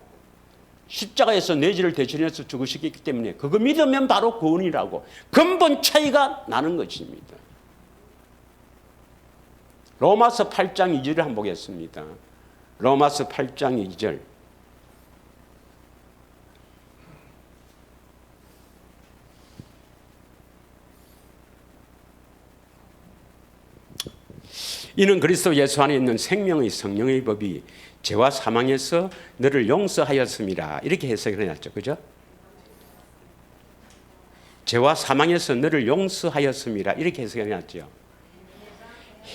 Speaker 1: 십자가에서 내 죄를 대신해서 죽으시기 때문에 그거 믿으면 바로 구원이라고 근본 차이가 나는 것입니다. 로마서 8장 2절을 한번 보겠습니다. 로마서 8장 2절. 이는 그리스도 예수 안에 있는 생명의 성령의 법이 죄와 사망에서 너를 용서하였음이라. 이렇게 해석을 해놨죠. 그죠? 죄와 사망에서 너를 용서하였음이라. 이렇게 해석을 해놨죠.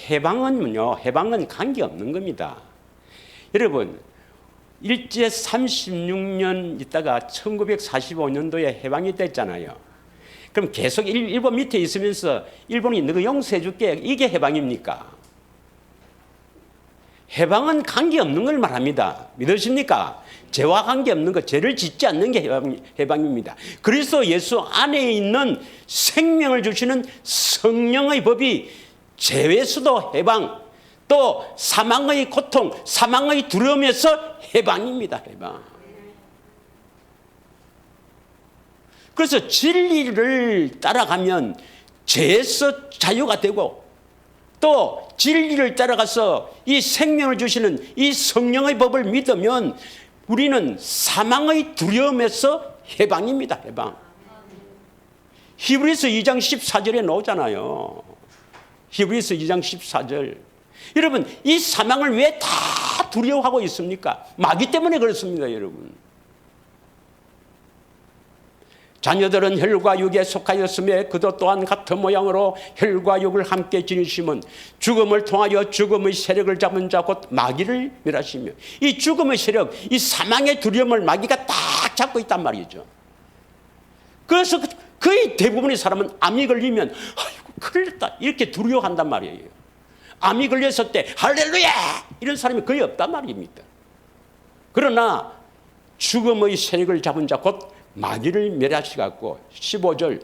Speaker 1: 해방은요, 해방은 관계없는 겁니다. 여러분, 일제 36년 있다가 1945년도에 해방이 됐잖아요. 그럼 계속 일본 밑에 있으면서 일본이 너가 용서해 줄게. 이게 해방입니까? 해방은 관계없는 걸 말합니다. 믿으십니까? 죄와 관계없는 것, 죄를 짓지 않는 게 해방입니다. 그래서 예수 안에 있는 생명을 주시는 성령의 법이 죄에서도 해방, 또 사망의 고통, 사망의 두려움에서 해방입니다. 해방. 그래서 진리를 따라가면 죄에서 자유가 되고, 또 진리를 따라가서 이 생명을 주시는 이 성령의 법을 믿으면 우리는 사망의 두려움에서 해방입니다. 해방. 히브리서 2장 14절에 나오잖아요. 히브리서 2장 14절. 여러분, 이 사망을 왜 다 두려워하고 있습니까? 마귀 때문에 그렇습니다, 여러분. 자녀들은 혈과 육에 속하였음에 그도 또한 같은 모양으로 혈과 육을 함께 지니심은 죽음을 통하여 죽음의 세력을 잡은 자 곧 마귀를 멸하시며, 이 죽음의 세력, 이 사망의 두려움을 마귀가 딱 잡고 있단 말이죠. 그래서 거의 대부분의 사람은 암이 걸리면 아이고 큰일 났다 이렇게 두려워한단 말이에요. 암이 걸렸을 때 할렐루야 이런 사람이 거의 없단 말입니다. 그러나 죽음의 세력을 잡은 자 곧 마귀를 멸하시갖고 15절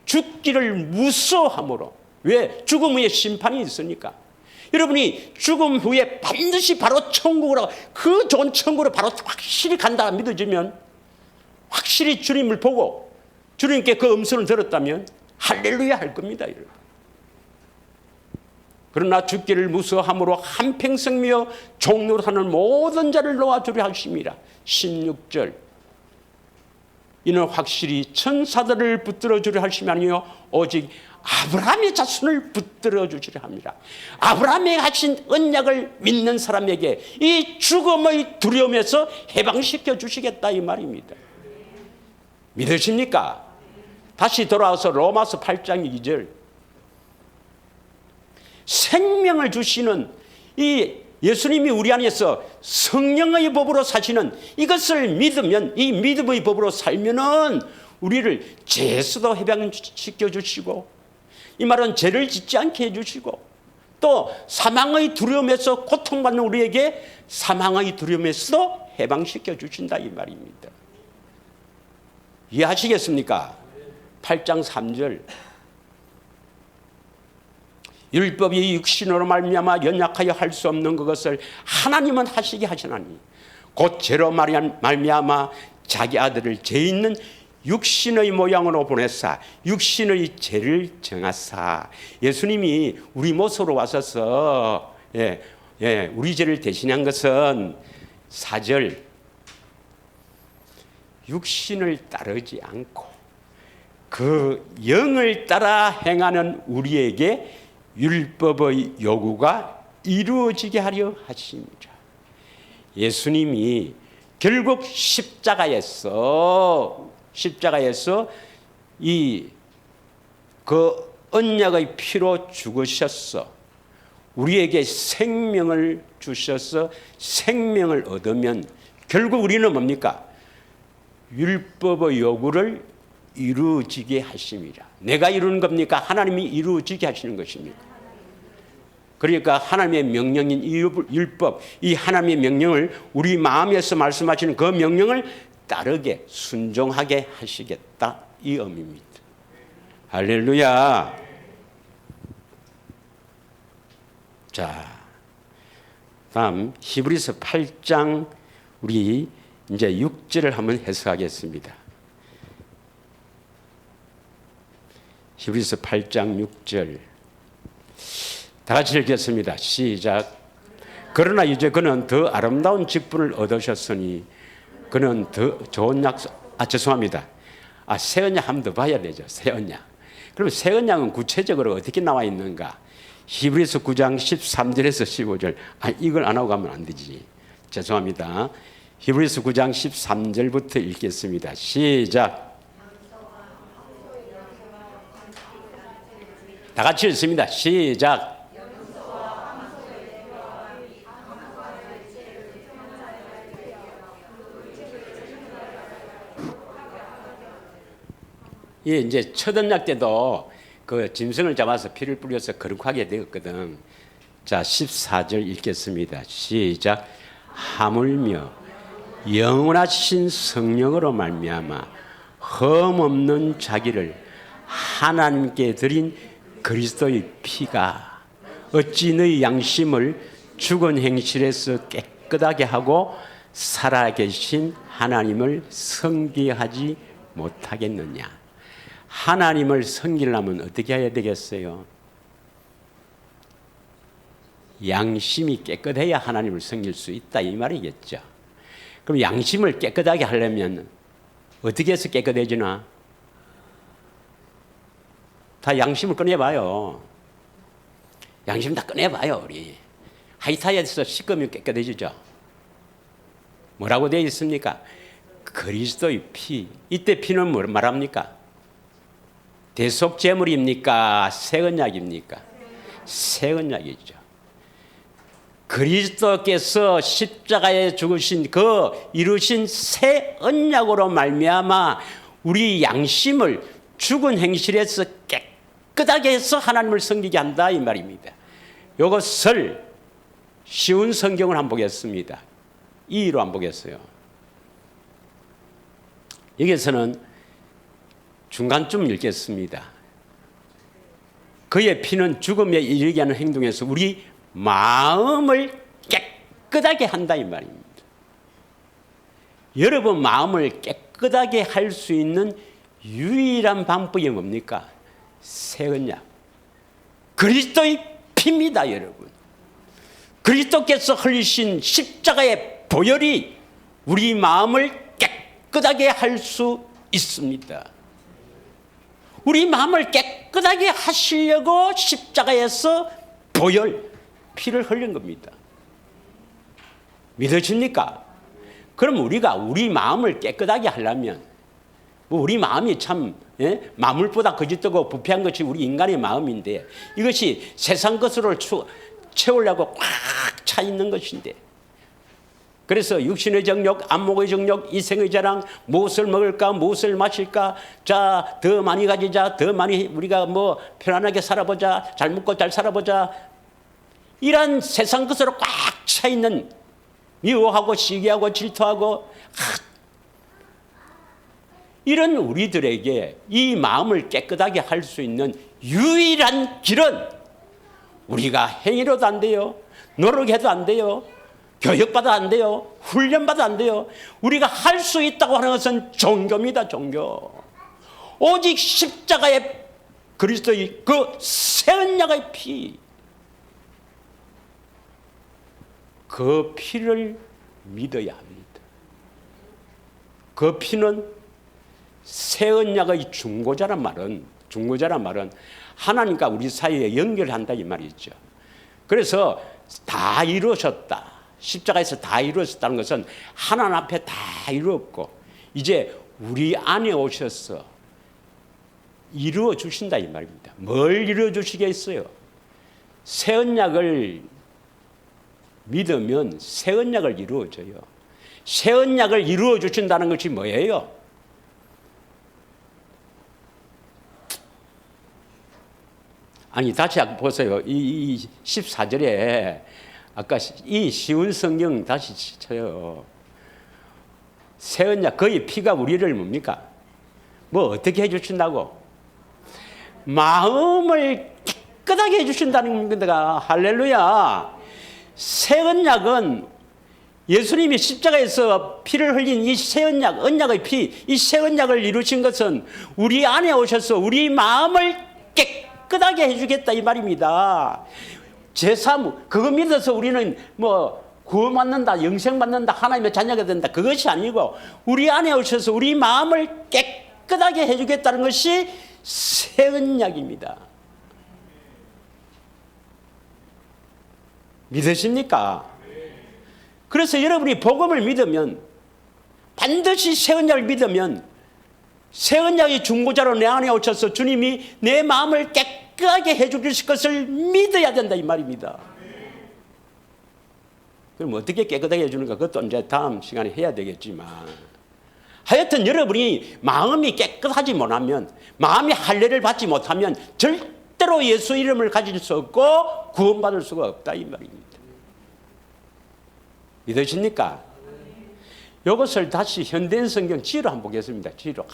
Speaker 1: 죽기를 무서워함으로. 왜? 죽음 후에 심판이 있으니까. 여러분이 죽음 후에 반드시 바로 천국으로, 그 좋은 천국으로 바로 확실히 간다 믿어지면, 확실히 주님을 보고 주님께 그 음성을 들었다면 할렐루야 할 겁니다. 여러분. 그러나 죽기를 무서워함으로 한평생며 종노릇하는 모든 자를 놓아주려 하심이라. 16절. 이는 확실히 천사들을 붙들어 주려 하심이 아니요 오직 아브라함의 자손을 붙들어 주시려 합니다. 아브라함이 하신 언약을 믿는 사람에게 이 죽음의 두려움에서 해방시켜 주시겠다 이 말입니다. 믿으십니까? 다시 돌아와서 로마서 8장 2절. 생명을 주시는 이 예수님이 우리 안에서 성령의 법으로 사시는 이것을 믿으면, 이 믿음의 법으로 살면은 우리를 죄에서도 해방시켜 주시고, 이 말은 죄를 짓지 않게 해주시고, 또 사망의 두려움에서 고통받는 우리에게 사망의 두려움에서도 해방시켜 주신다 이 말입니다. 이해하시겠습니까? 8장 3절. 율법이 육신으로 말미암아 연약하여 할 수 없는 그것을 하나님은 하시게 하시나니 곧 죄로 말미암아 자기 아들을 죄 있는 육신의 모양으로 보내사 육신의 죄를 정하사. 예수님이 우리 모습으로 와서서 우리 죄를 대신한 것은 4절 육신을 따르지 않고 그 영을 따라 행하는 우리에게 율법의 요구가 이루어지게 하려 하십니다. 예수님이 결국 십자가에서 그 언약의 피로 죽으셨어. 우리에게 생명을 주셔서 생명을 얻으면 결국 우리는 뭡니까? 율법의 요구를 이루어지게 하십니다. 내가 이루는 겁니까? 하나님이 이루어지게 하시는 것입니까? 그러니까 하나님의 명령인 이 율법, 이 하나님의 명령을 우리 마음에서 말씀하시는 그 명령을 따르게 순종하게 하시겠다, 이 의미입니다. 할렐루야. 자, 다음 히브리서 8장 우리 이제 6절을 한번 해석하겠습니다. 히브리서 8장 6절 다 같이 읽겠습니다. 시작. 그러나 이제 그는 더 아름다운 직분을 얻으셨으니 그는 더 좋은 약속. 죄송합니다. 새 언약 한 번 더 봐야 되죠. 새 언약. 그럼 새 언약은 구체적으로 어떻게 나와 있는가? 히브리서 9장 13절에서 15절. 이걸 안 하고 가면 안 되지. 죄송합니다. 히브리서 9장 13절부터 읽겠습니다. 시작. 다 같이 읽습니다. 시작. 예, 이제 첫 언약 때도 그 짐승을 잡아서 피를 뿌려서 거룩하게 되었거든. 자, 14절 읽겠습니다. 시작. 하물며 영원하신 성령으로 말미암아 흠없는 자기를 하나님께 드린 그리스도의 피가 어찌 너희 양심을 죽은 행실에서 깨끗하게 하고 살아계신 하나님을 섬기하지 못하겠느냐. 하나님을 섬기려면 어떻게 해야 되겠어요? 양심이 깨끗해야 하나님을 섬길 수 있다, 이 말이겠죠. 그럼 양심을 깨끗하게 하려면 어떻게 해서 깨끗해지나? 다 양심을 꺼내봐요. 양심 다 꺼내봐요. 우리 하이타이에서 씻으면 깨끗해지죠. 뭐라고 되어 있습니까? 그리스도의 피. 이때 피는 뭘 말합니까? 대속제물입니까? 새 언약입니까? 새 언약이죠. 그리스도께서 십자가에 죽으신 그 이루신 새 언약으로 말미암아 우리 양심을 죽은 행실에서 깨끗하게 해서 하나님을 섬기게 한다, 이 말입니다. 이것을 쉬운 성경을 한번 보겠습니다. 2로 한번 보겠어요. 여기서는 중간쯤 읽겠습니다. 그의 피는 죽음에 이르게 하는 행동에서 우리 마음을 깨끗하게 한다, 이 말입니다. 여러분 마음을 깨끗하게 할 수 있는 유일한 방법이 뭡니까? 새 언약. 그리스도의 피입니다, 여러분. 그리스도께서 흘리신 십자가의 보혈이 우리 마음을 깨끗하게 할 수 있습니다. 우리 마음을 깨끗하게 하시려고 십자가에서 보혈, 피를 흘린 겁니다. 믿으십니까? 그럼 우리가 우리 마음을 깨끗하게 하려면 우리 마음이 참 마물보다 거짓되고 부패한 것이 우리 인간의 마음인데 이것이 세상 것으로 채우려고 꽉 차 있는 것인데, 그래서 육신의 정욕, 안목의 정욕, 이생의 자랑, 무엇을 먹을까, 무엇을 마실까, 자, 더 많이 가지자, 더 많이 우리가 뭐 편안하게 살아보자, 잘 먹고 잘 살아보자, 이런 세상 것으로 꽉 차 있는, 미워하고 시기하고 질투하고 이런 우리들에게 이 마음을 깨끗하게 할 수 있는 유일한 길은 우리가 행위로도 안 돼요, 노력해도 안 돼요, 교육받아 안 돼요. 훈련받아 안 돼요. 우리가 할 수 있다고 하는 것은 종교입니다. 종교. 오직 십자가의 그리스도의 그 새 언약의 피, 그 피를 믿어야 합니다. 그 피는 새 언약의 중보자란 말은 하나님과 우리 사이에 연결한다 이 말이죠. 그래서 다 이루어졌다. 십자가에서 다 이루어졌다는 것은 하나님 앞에 다 이루었고 이제 우리 안에 오셔서 이루어 주신다 이 말입니다. 뭘 이루어 주시겠어요? 새 언약을 믿으면 새 언약을 이루어줘요. 새 언약을 이루어 주신다는 것이 뭐예요? 아니 다시 보세요. 이 14절에 아까 이 쉬운 성경 다시 쳐요. 새 언약 그의 피가 우리를 뭡니까? 뭐 어떻게 해주신다고? 마음을 깨끗하게 해주신다는 겁니다. 할렐루야. 새 언약은 예수님이 십자가에서 피를 흘린 이 새 언약, 언약의 피, 이 새 언약을 이루신 것은 우리 안에 오셔서 우리 마음을 깨끗하게 해주겠다 이 말입니다. 제3, 그거 믿어서 우리는 뭐 구원받는다, 영생받는다, 하나님의 자녀가 된다. 그것이 아니고 우리 안에 오셔서 우리 마음을 깨끗하게 해주겠다는 것이 새 언약입니다. 믿으십니까? 그래서 여러분이 복음을 믿으면 반드시 새 언약을 믿으면 새 언약의 중보자로 내 안에 오셔서 주님이 내 마음을 깨끗하게 해주실 것을 믿어야 된다 이 말입니다. 그럼 어떻게 깨끗하게 해주는가 그것도 이제 다음 시간에 해야 되겠지만 하여튼 여러분이 마음이 깨끗하지 못하면 마음이 할례를 받지 못하면 절대로 예수 이름을 가질 수 없고 구원받을 수가 없다 이 말입니다. 믿으십니까? 이것을 다시 현대인 성경 지로 한번 보겠습니다. 지로.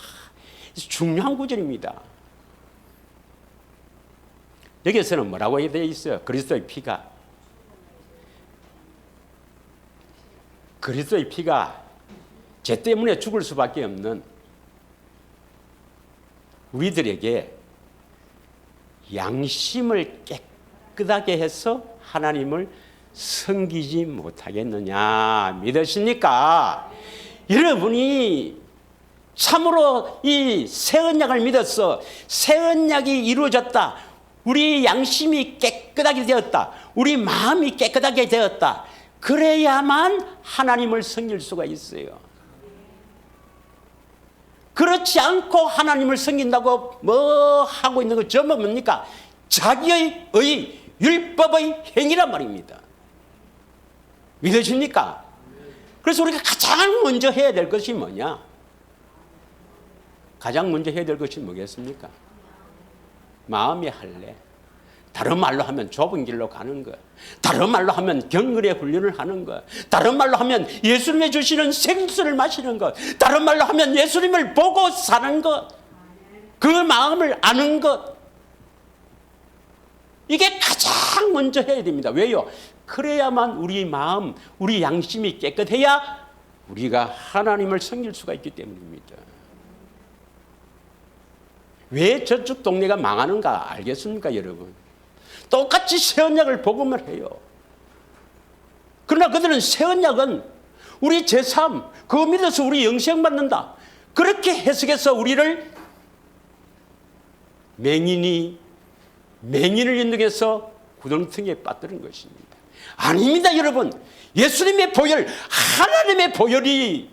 Speaker 1: 중요한 구절입니다. 여기에서는 뭐라고 되어 있어요? 그리스도의 피가 죄 때문에 죽을 수밖에 없는 우리들에게 양심을 깨끗하게 해서 하나님을 섬기지 못하겠느냐 믿으십니까? 여러분이 참으로 이 새 언약을 믿어서 새 언약이 이루어졌다. 우리 양심이 깨끗하게 되었다. 우리 마음이 깨끗하게 되었다. 그래야만 하나님을 섬길 수가 있어요. 그렇지 않고 하나님을 섬긴다고 뭐 하고 있는 거 전부 뭡니까? 자기의 율법의 행위란 말입니다. 믿으십니까? 그래서 우리가 가장 먼저 해야 될 것이 뭐냐? 가장 먼저 해야 될 것이 뭐겠습니까? 마음의 할례. 다른 말로 하면 좁은 길로 가는 것. 다른 말로 하면 경건의 훈련을 하는 것. 다른 말로 하면 예수님이 주시는 생수를 마시는 것. 다른 말로 하면 예수님을 보고 사는 것. 그 마음을 아는 것. 이게 가장 먼저 해야 됩니다. 왜요? 그래야만 우리 마음, 우리 양심이 깨끗해야 우리가 하나님을 섬길 수가 있기 때문입니다. 왜 저쪽 동네가 망하는가 알겠습니까, 여러분? 똑같이 새 언약을 복음을 해요. 그러나 그들은 새 언약은 우리 제3, 그거 믿어서 우리 영생 받는다. 그렇게 해석해서 우리를 맹인을 인도해서 구덩텅이에 빠뜨린 것입니다. 아닙니다, 여러분. 예수님의 보혈, 하나님의 보혈이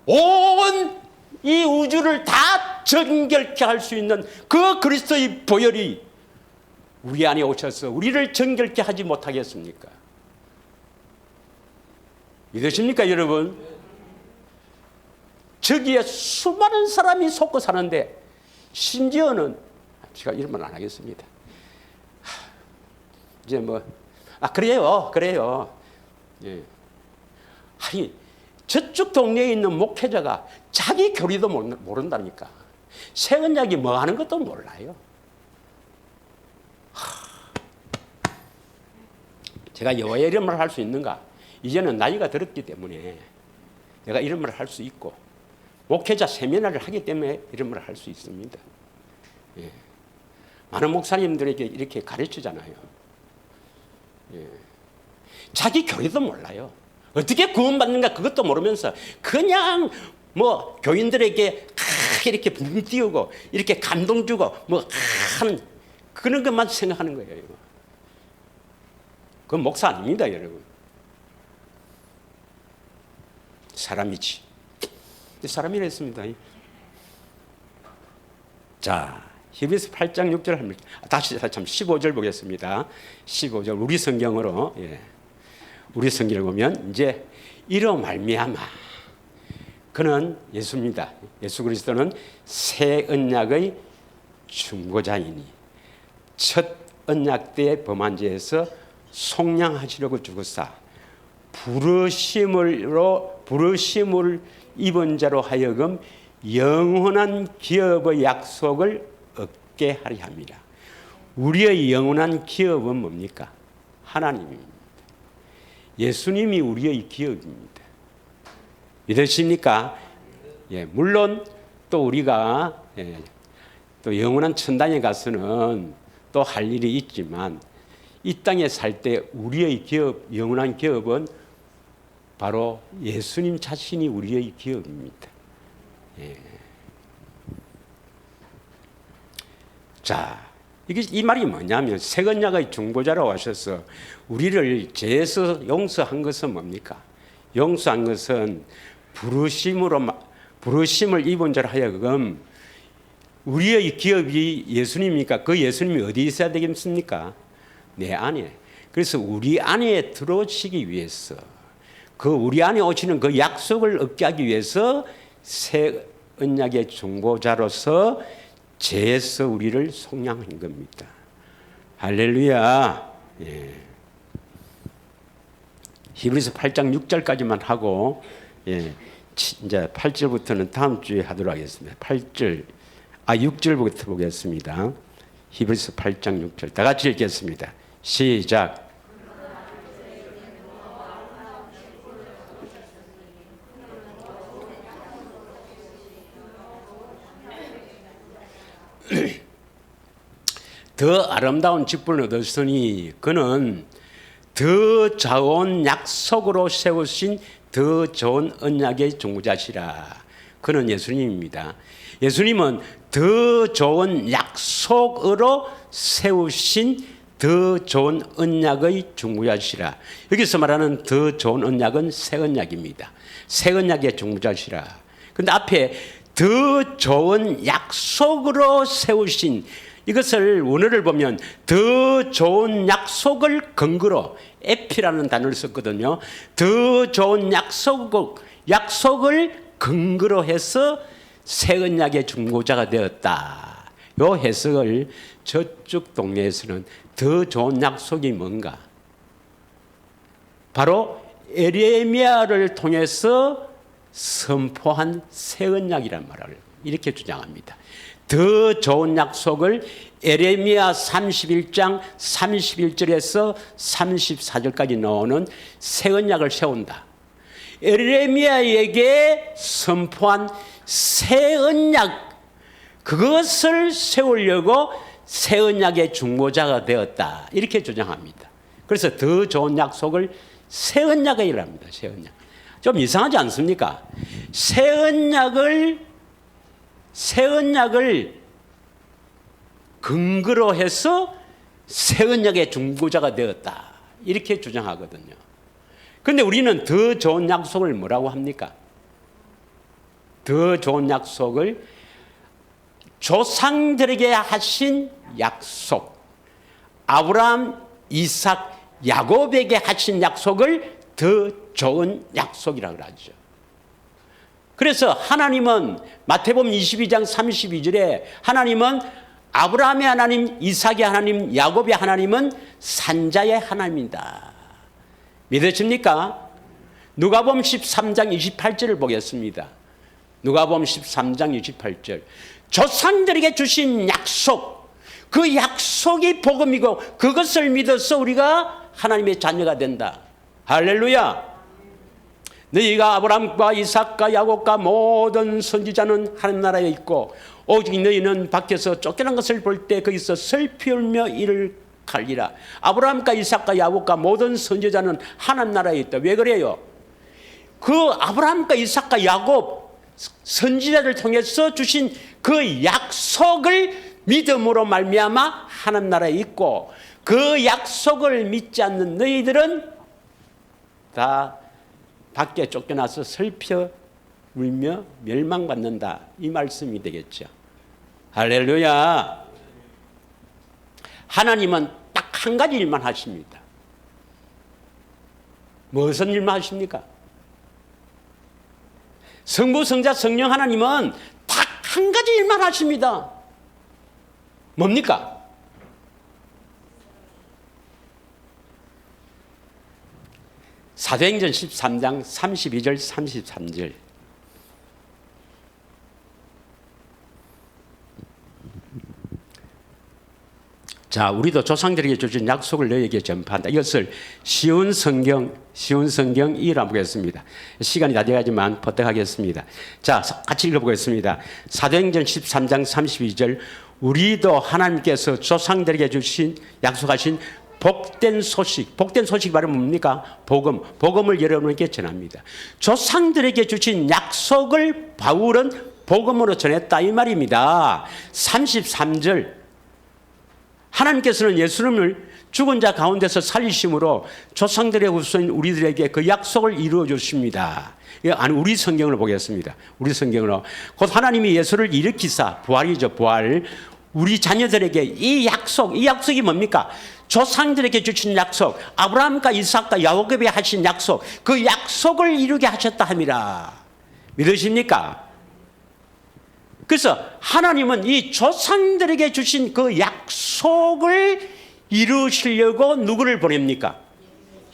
Speaker 1: 온 이 우주를 다 정결케 할 수 있는 그 그리스도의 보혈이 우리 안에 오셔서 우리를 정결케 하지 못하겠습니까? 믿으십니까, 여러분? 저기에 수많은 사람이 속고 사는데 심지어는 제가 이런 말 안 하겠습니다. 이제 그래요. 예. 아니, 저쪽 동네에 있는 목회자가 자기 교리도 모른다니까. 새 언약이 뭐 하는 것도 몰라요. 제가 여호와의 이름을 할 수 있는가? 이제는 나이가 들었기 때문에 내가 이름을 할 수 있고 목회자 세미나를 하기 때문에 이름을 할 수 있습니다. 예. 많은 목사님들에게 이렇게 가르치잖아요. 예. 자기 교회도 몰라요. 어떻게 구원받는가 그것도 모르면서 그냥 뭐 교인들에게 이렇게 붕 띄우고 이렇게 감동 주고 뭐 하는 그런 것만 생각하는 거예요. 그건 목사 아닙니다, 여러분. 사람이지. 사람이라 했습니다. 자, 히브리서 8장 6절 합니다. 다시 참 15절 보겠습니다. 15절 우리 성경으로 우리 성경을 보면 이제 이로 말미암아 그는 예수입니다. 예수 그리스도는 새 언약의 중보자이니 첫 언약 때의 범한 죄에서 속량하시려고 죽으사 부르심을 입은 자로 하여금 영원한 기업의 약속을 얻게 하려 합니다. 우리의 영원한 기업은 뭡니까? 하나님입니다. 예수님이 우리의 기업입니다. 믿으십니까? 예, 물론 또 우리가 또 영원한 천당에 가서는 또 할 일이 있지만 이 땅에 살 때 우리의 기업, 영원한 기업은 바로 예수님 자신이 우리의 기업입니다. 예. 자, 이 말이 뭐냐면 새 언약의 중보자라고 하셔서 우리를 죄에서 용서한 것은 뭡니까? 용서한 것은 부르심을 입은 자로 하여금 우리의 기업이 예수님이니까 그 예수님이 어디 있어야 되겠습니까? 내 안에. 그래서 우리 안에 들어오시기 위해서 그 우리 안에 오시는 그 약속을 얻게 하기 위해서 새 언약의 중보자로서 죄에서 우리를 속량한 겁니다. 할렐루야. 예. 히브리서 8장 6절까지만 하고 이제 8절부터는 다음 주에 하도록 하겠습니다. 6절부터 보겠습니다. 히브리서 8장 6절 다 같이 읽겠습니다. 시작. 더 아름다운 직분을 얻었으니 그는 더 좋은 약속으로 세우신 더 좋은 언약의 중보자시라. 그는 예수님입니다. 예수님은 더 좋은 약속으로 세우신 더 좋은 언약의 중보자시라. 여기서 말하는 더 좋은 언약은 새 언약입니다. 새 언약의 중보자시라. 그런데 앞에 더 좋은 약속으로 세우신 이것을 원어를 보면 더 좋은 약속을 근거로 에피라는 단어를 썼거든요. 더 좋은 약속을 근거로 해서 새 언약의 중보자가 되었다. 요 해석을 저쪽 동네에서는 더 좋은 약속이 뭔가? 바로 에레미야를 통해서 선포한 새 언약이란 말을 이렇게 주장합니다. 더 좋은 약속을 에레미야 31장 31절에서 34절까지 나오는 새 언약을 세운다. 에레미야에게 선포한 새 언약, 그것을 세우려고 새 언약의 중보자가 되었다. 이렇게 주장합니다. 그래서 더 좋은 약속을 새 언약이라고 합니다. 새 언약. 좀 이상하지 않습니까? 새 언약을 근거로 해서 새 언약의 중보자가 되었다. 이렇게 주장하거든요. 그런데 우리는 더 좋은 약속을 뭐라고 합니까? 더 좋은 약속을 조상들에게 하신 약속, 아브라함, 이삭, 야곱에게 하신 약속을 더 좋은 약속이라고 하죠. 그래서 하나님은 마태복음 22장 32절에 하나님은 아브라함의 하나님, 이삭의 하나님, 야곱의 하나님은 산자의 하나님이다. 믿으십니까? 누가복음 13장 28절을 보겠습니다. 누가복음 13장 28절. 조상들에게 주신 약속, 그 약속이 복음이고 그것을 믿어서 우리가 하나님의 자녀가 된다. 할렐루야. 너희가 아브라함과 이삭과 야곱과 모든 선지자는 하나님 나라에 있고 오직 너희는 밖에서 쫓겨난 것을 볼 때 거기서 슬피 울며 이를 갈리라. 아브라함과 이삭과 야곱과 모든 선지자는 하나님 나라에 있다. 왜 그래요? 그 아브라함과 이삭과 야곱 선지자를 통해서 주신 그 약속을 믿음으로 말미암아 하나님 나라에 있고 그 약속을 믿지 않는 너희들은 다 밖에 쫓겨나서 슬퍼 울며 멸망받는다. 이 말씀이 되겠죠. 할렐루야. 하나님은 딱 한 가지 일만 하십니다. 무슨 일만 하십니까? 성부, 성자, 성령 하나님은 딱 한 가지 일만 하십니다. 뭡니까? 사도행전 13장 32절 33절. 자, 우리도 조상들에게 주신 약속을 너희에게 전파한다. 이것을 쉬운 성경 2라 보겠습니다. 시간이 다 돼가지만 버텨가겠습니다. 자, 같이 읽어보겠습니다. 사도행전 13장 32절. 우리도 하나님께서 조상들에게 주신 약속하신 복된 소식, 복된 소식이 바로 뭡니까? 복음을 여러분에게 전합니다. 조상들에게 주신 약속을 바울은 복음으로 전했다 이 말입니다. 33절. 하나님께서는 예수님을 죽은 자 가운데서 살리심으로 조상들의 후손인 우리들에게 그 약속을 이루어 주십니다. 우리 성경을 보겠습니다. 우리 성경으로 곧 하나님이 예수를 일으키사 부활이죠. 부활. 우리 자녀들에게 이 약속이 뭡니까? 조상들에게 주신 약속, 아브라함과 이삭과 야곱에게 하신 약속, 그 약속을 이루게 하셨다 함이라. 믿으십니까? 그래서 하나님은 이 조상들에게 주신 그 약속을 이루시려고 누구를 보냅니까?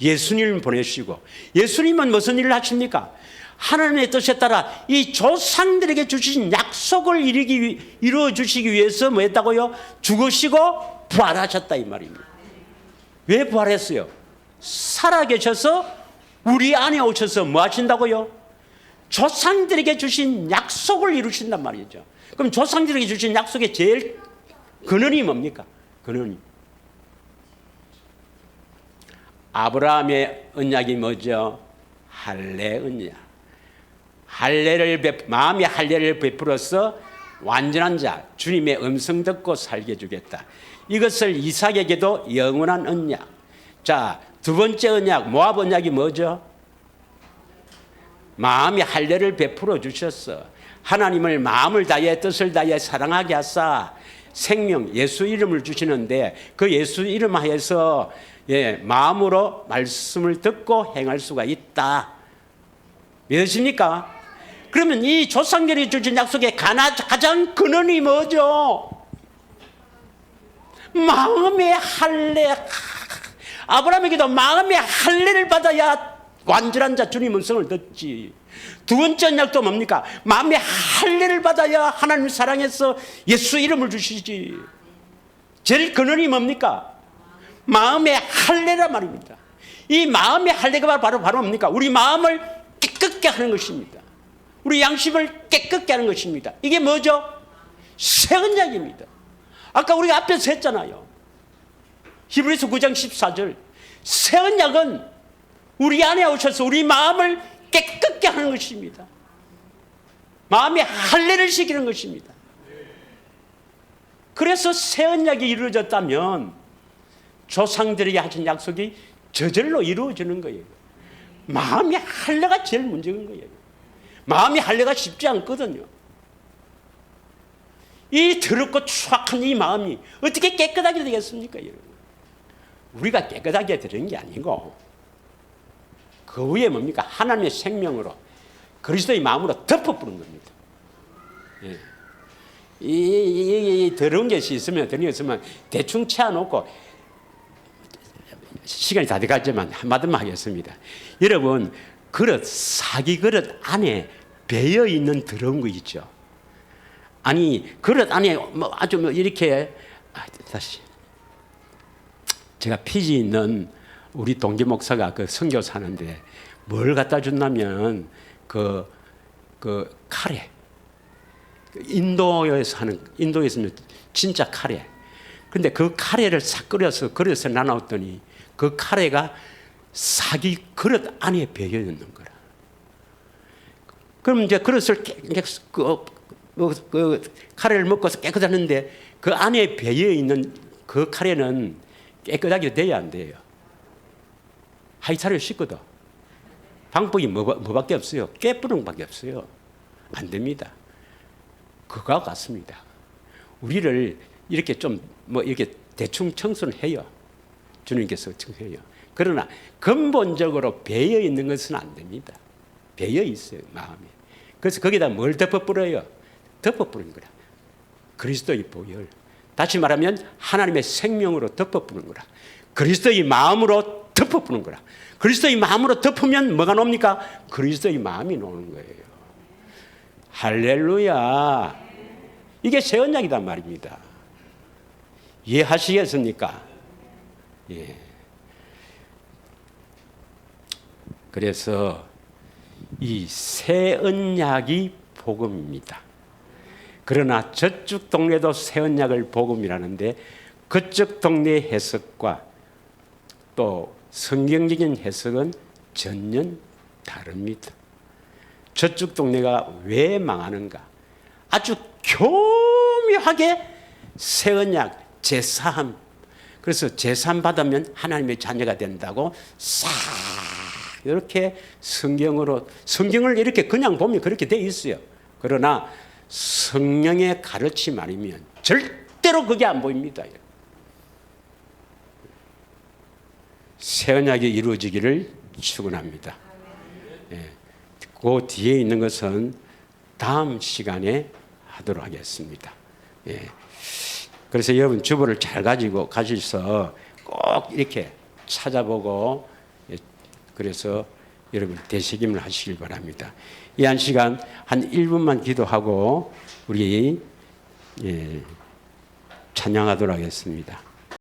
Speaker 1: 예수님을 보내시고, 예수님은 무슨 일을 하십니까? 하나님의 뜻에 따라 이 조상들에게 주신 약속을 이루어 주시기 위해서 뭐 했다고요? 죽으시고 부활하셨다 이 말입니다. 왜 부활했어요? 살아계셔서 우리 안에 오셔서 뭐 하신다고요? 조상들에게 주신 약속을 이루신단 말이죠. 그럼 조상들에게 주신 약속의 제일 근원이 뭡니까? 근원이 아브라함의 언약이 뭐죠? 할례 언약. 마음의 할례를 베풀어서 완전한 자, 주님의 음성 듣고 살게 해주겠다. 이것을 이삭에게도 영원한 언약. 자, 두 번째 언약, 모압 언약이 뭐죠? 마음의 할례를 베풀어 주셨어. 하나님을 마음을 다해 뜻을 다해 사랑하게 하사 생명 예수 이름을 주시는데 그 예수 이름 하에서 마음으로 말씀을 듣고 행할 수가 있다. 믿으십니까? 그러면 이 조상들이 주신 약속의 가장 근원이 뭐죠? 마음의 할례. 아브라함에게도 마음의 할례를 받아야 완전한 자 주님 음성을 듣지. 두 번째 언약도 뭡니까? 마음의 할례를 받아야 하나님 사랑해서 예수 이름을 주시지. 제일 근원이 뭡니까? 마음의 할례란 말입니다. 이 마음의 할례가 바로 뭡니까? 우리 마음을 깨끗게 하는 것입니다. 우리 양심을 깨끗게 하는 것입니다. 이게 뭐죠? 새 언약입니다. 아까 우리가 앞에서 했잖아요. 히브리서 9장 14절. 새 언약은 우리 안에 오셔서 우리 마음을 깨끗게 하는 것입니다. 마음의 할례를 시키는 것입니다. 그래서 새 언약이 이루어졌다면 조상들에게 하신 약속이 저절로 이루어지는 거예요. 마음의 할례가 제일 문제인 거예요. 마음의 할례가 쉽지 않거든요. 이 더럽고 추악한 이 마음이 어떻게 깨끗하게 되겠습니까, 여러분? 우리가 깨끗하게 되는 게 아니고 그 위에 뭡니까? 하나님의 생명으로 그리스도의 마음으로 덮어부는 겁니다. 예. 이 더러운 것이 있으면 대충 채워놓고 시간이 다 돼가지만 한마디만 하겠습니다. 여러분 사기 그릇 안에 배어 있는 더러운 거 있죠. 아니 그릇 안에 아주 이렇게 다시 제가 피지 있는 우리 동기 목사가 그 선교사 하는데 뭘 갖다 준다면 그 카레. 인도에서는 진짜 카레. 근데 그 카레를 싹 끓여서 그릇에 나눴더니 그 카레가 사기 그릇 안에 배어 있는 거라. 그럼 이제 그릇을 카레를 먹고서 깨끗하는데 그 안에 배어 있는 그 카레는 깨끗하게 돼야 안 돼요. 하이차를 씻거든. 방법이 뭐밖에 없어요? 깨뿌는 밖에 없어요. 안 됩니다. 그거와 같습니다. 우리를 이렇게 좀 이렇게 대충 청소는 해요. 주님께서 청소해요. 그러나 근본적으로 배어 있는 것은 안 됩니다. 배어 있어요, 마음에. 그래서 거기다 뭘 덮어뿌려요? 덮어뿌리는 거라. 그리스도의 보혈. 다시 말하면 하나님의 생명으로 덮어뿌는 거라. 그리스도의 마음으로 덮어뿌는 거라. 그리스도의 마음으로 덮으면 뭐가 놉니까? 그리스도의 마음이 노는 거예요. 할렐루야. 이게 새 언약이란 말입니다. 이해하시겠습니까? 예. 그래서 이 새 언약이 복음입니다. 그러나 저쪽 동네도 새 언약을 복음이라는데 그쪽 동네 해석과 또 성경적인 해석은 전혀 다릅니다. 저쪽 동네가 왜 망하는가? 아주 교묘하게 새 언약, 제사함. 그래서 제사함 받으면 하나님의 자녀가 된다고 싹 이렇게 성경을 이렇게 그냥 보면 그렇게 돼 있어요. 그러나 성령의 가르침 아니면 절대로 그게 안 보입니다. 새 언약이 이루어지기를 축원합니다. 예. 그 뒤에 있는 것은 다음 시간에 하도록 하겠습니다. 예. 그래서 여러분 주보를 잘 가지고 가셔서 꼭 이렇게 찾아보고 그래서 여러분 되새김을 하시길 바랍니다. 이 한 시간 한 1분만 기도하고 우리 찬양하도록 하겠습니다.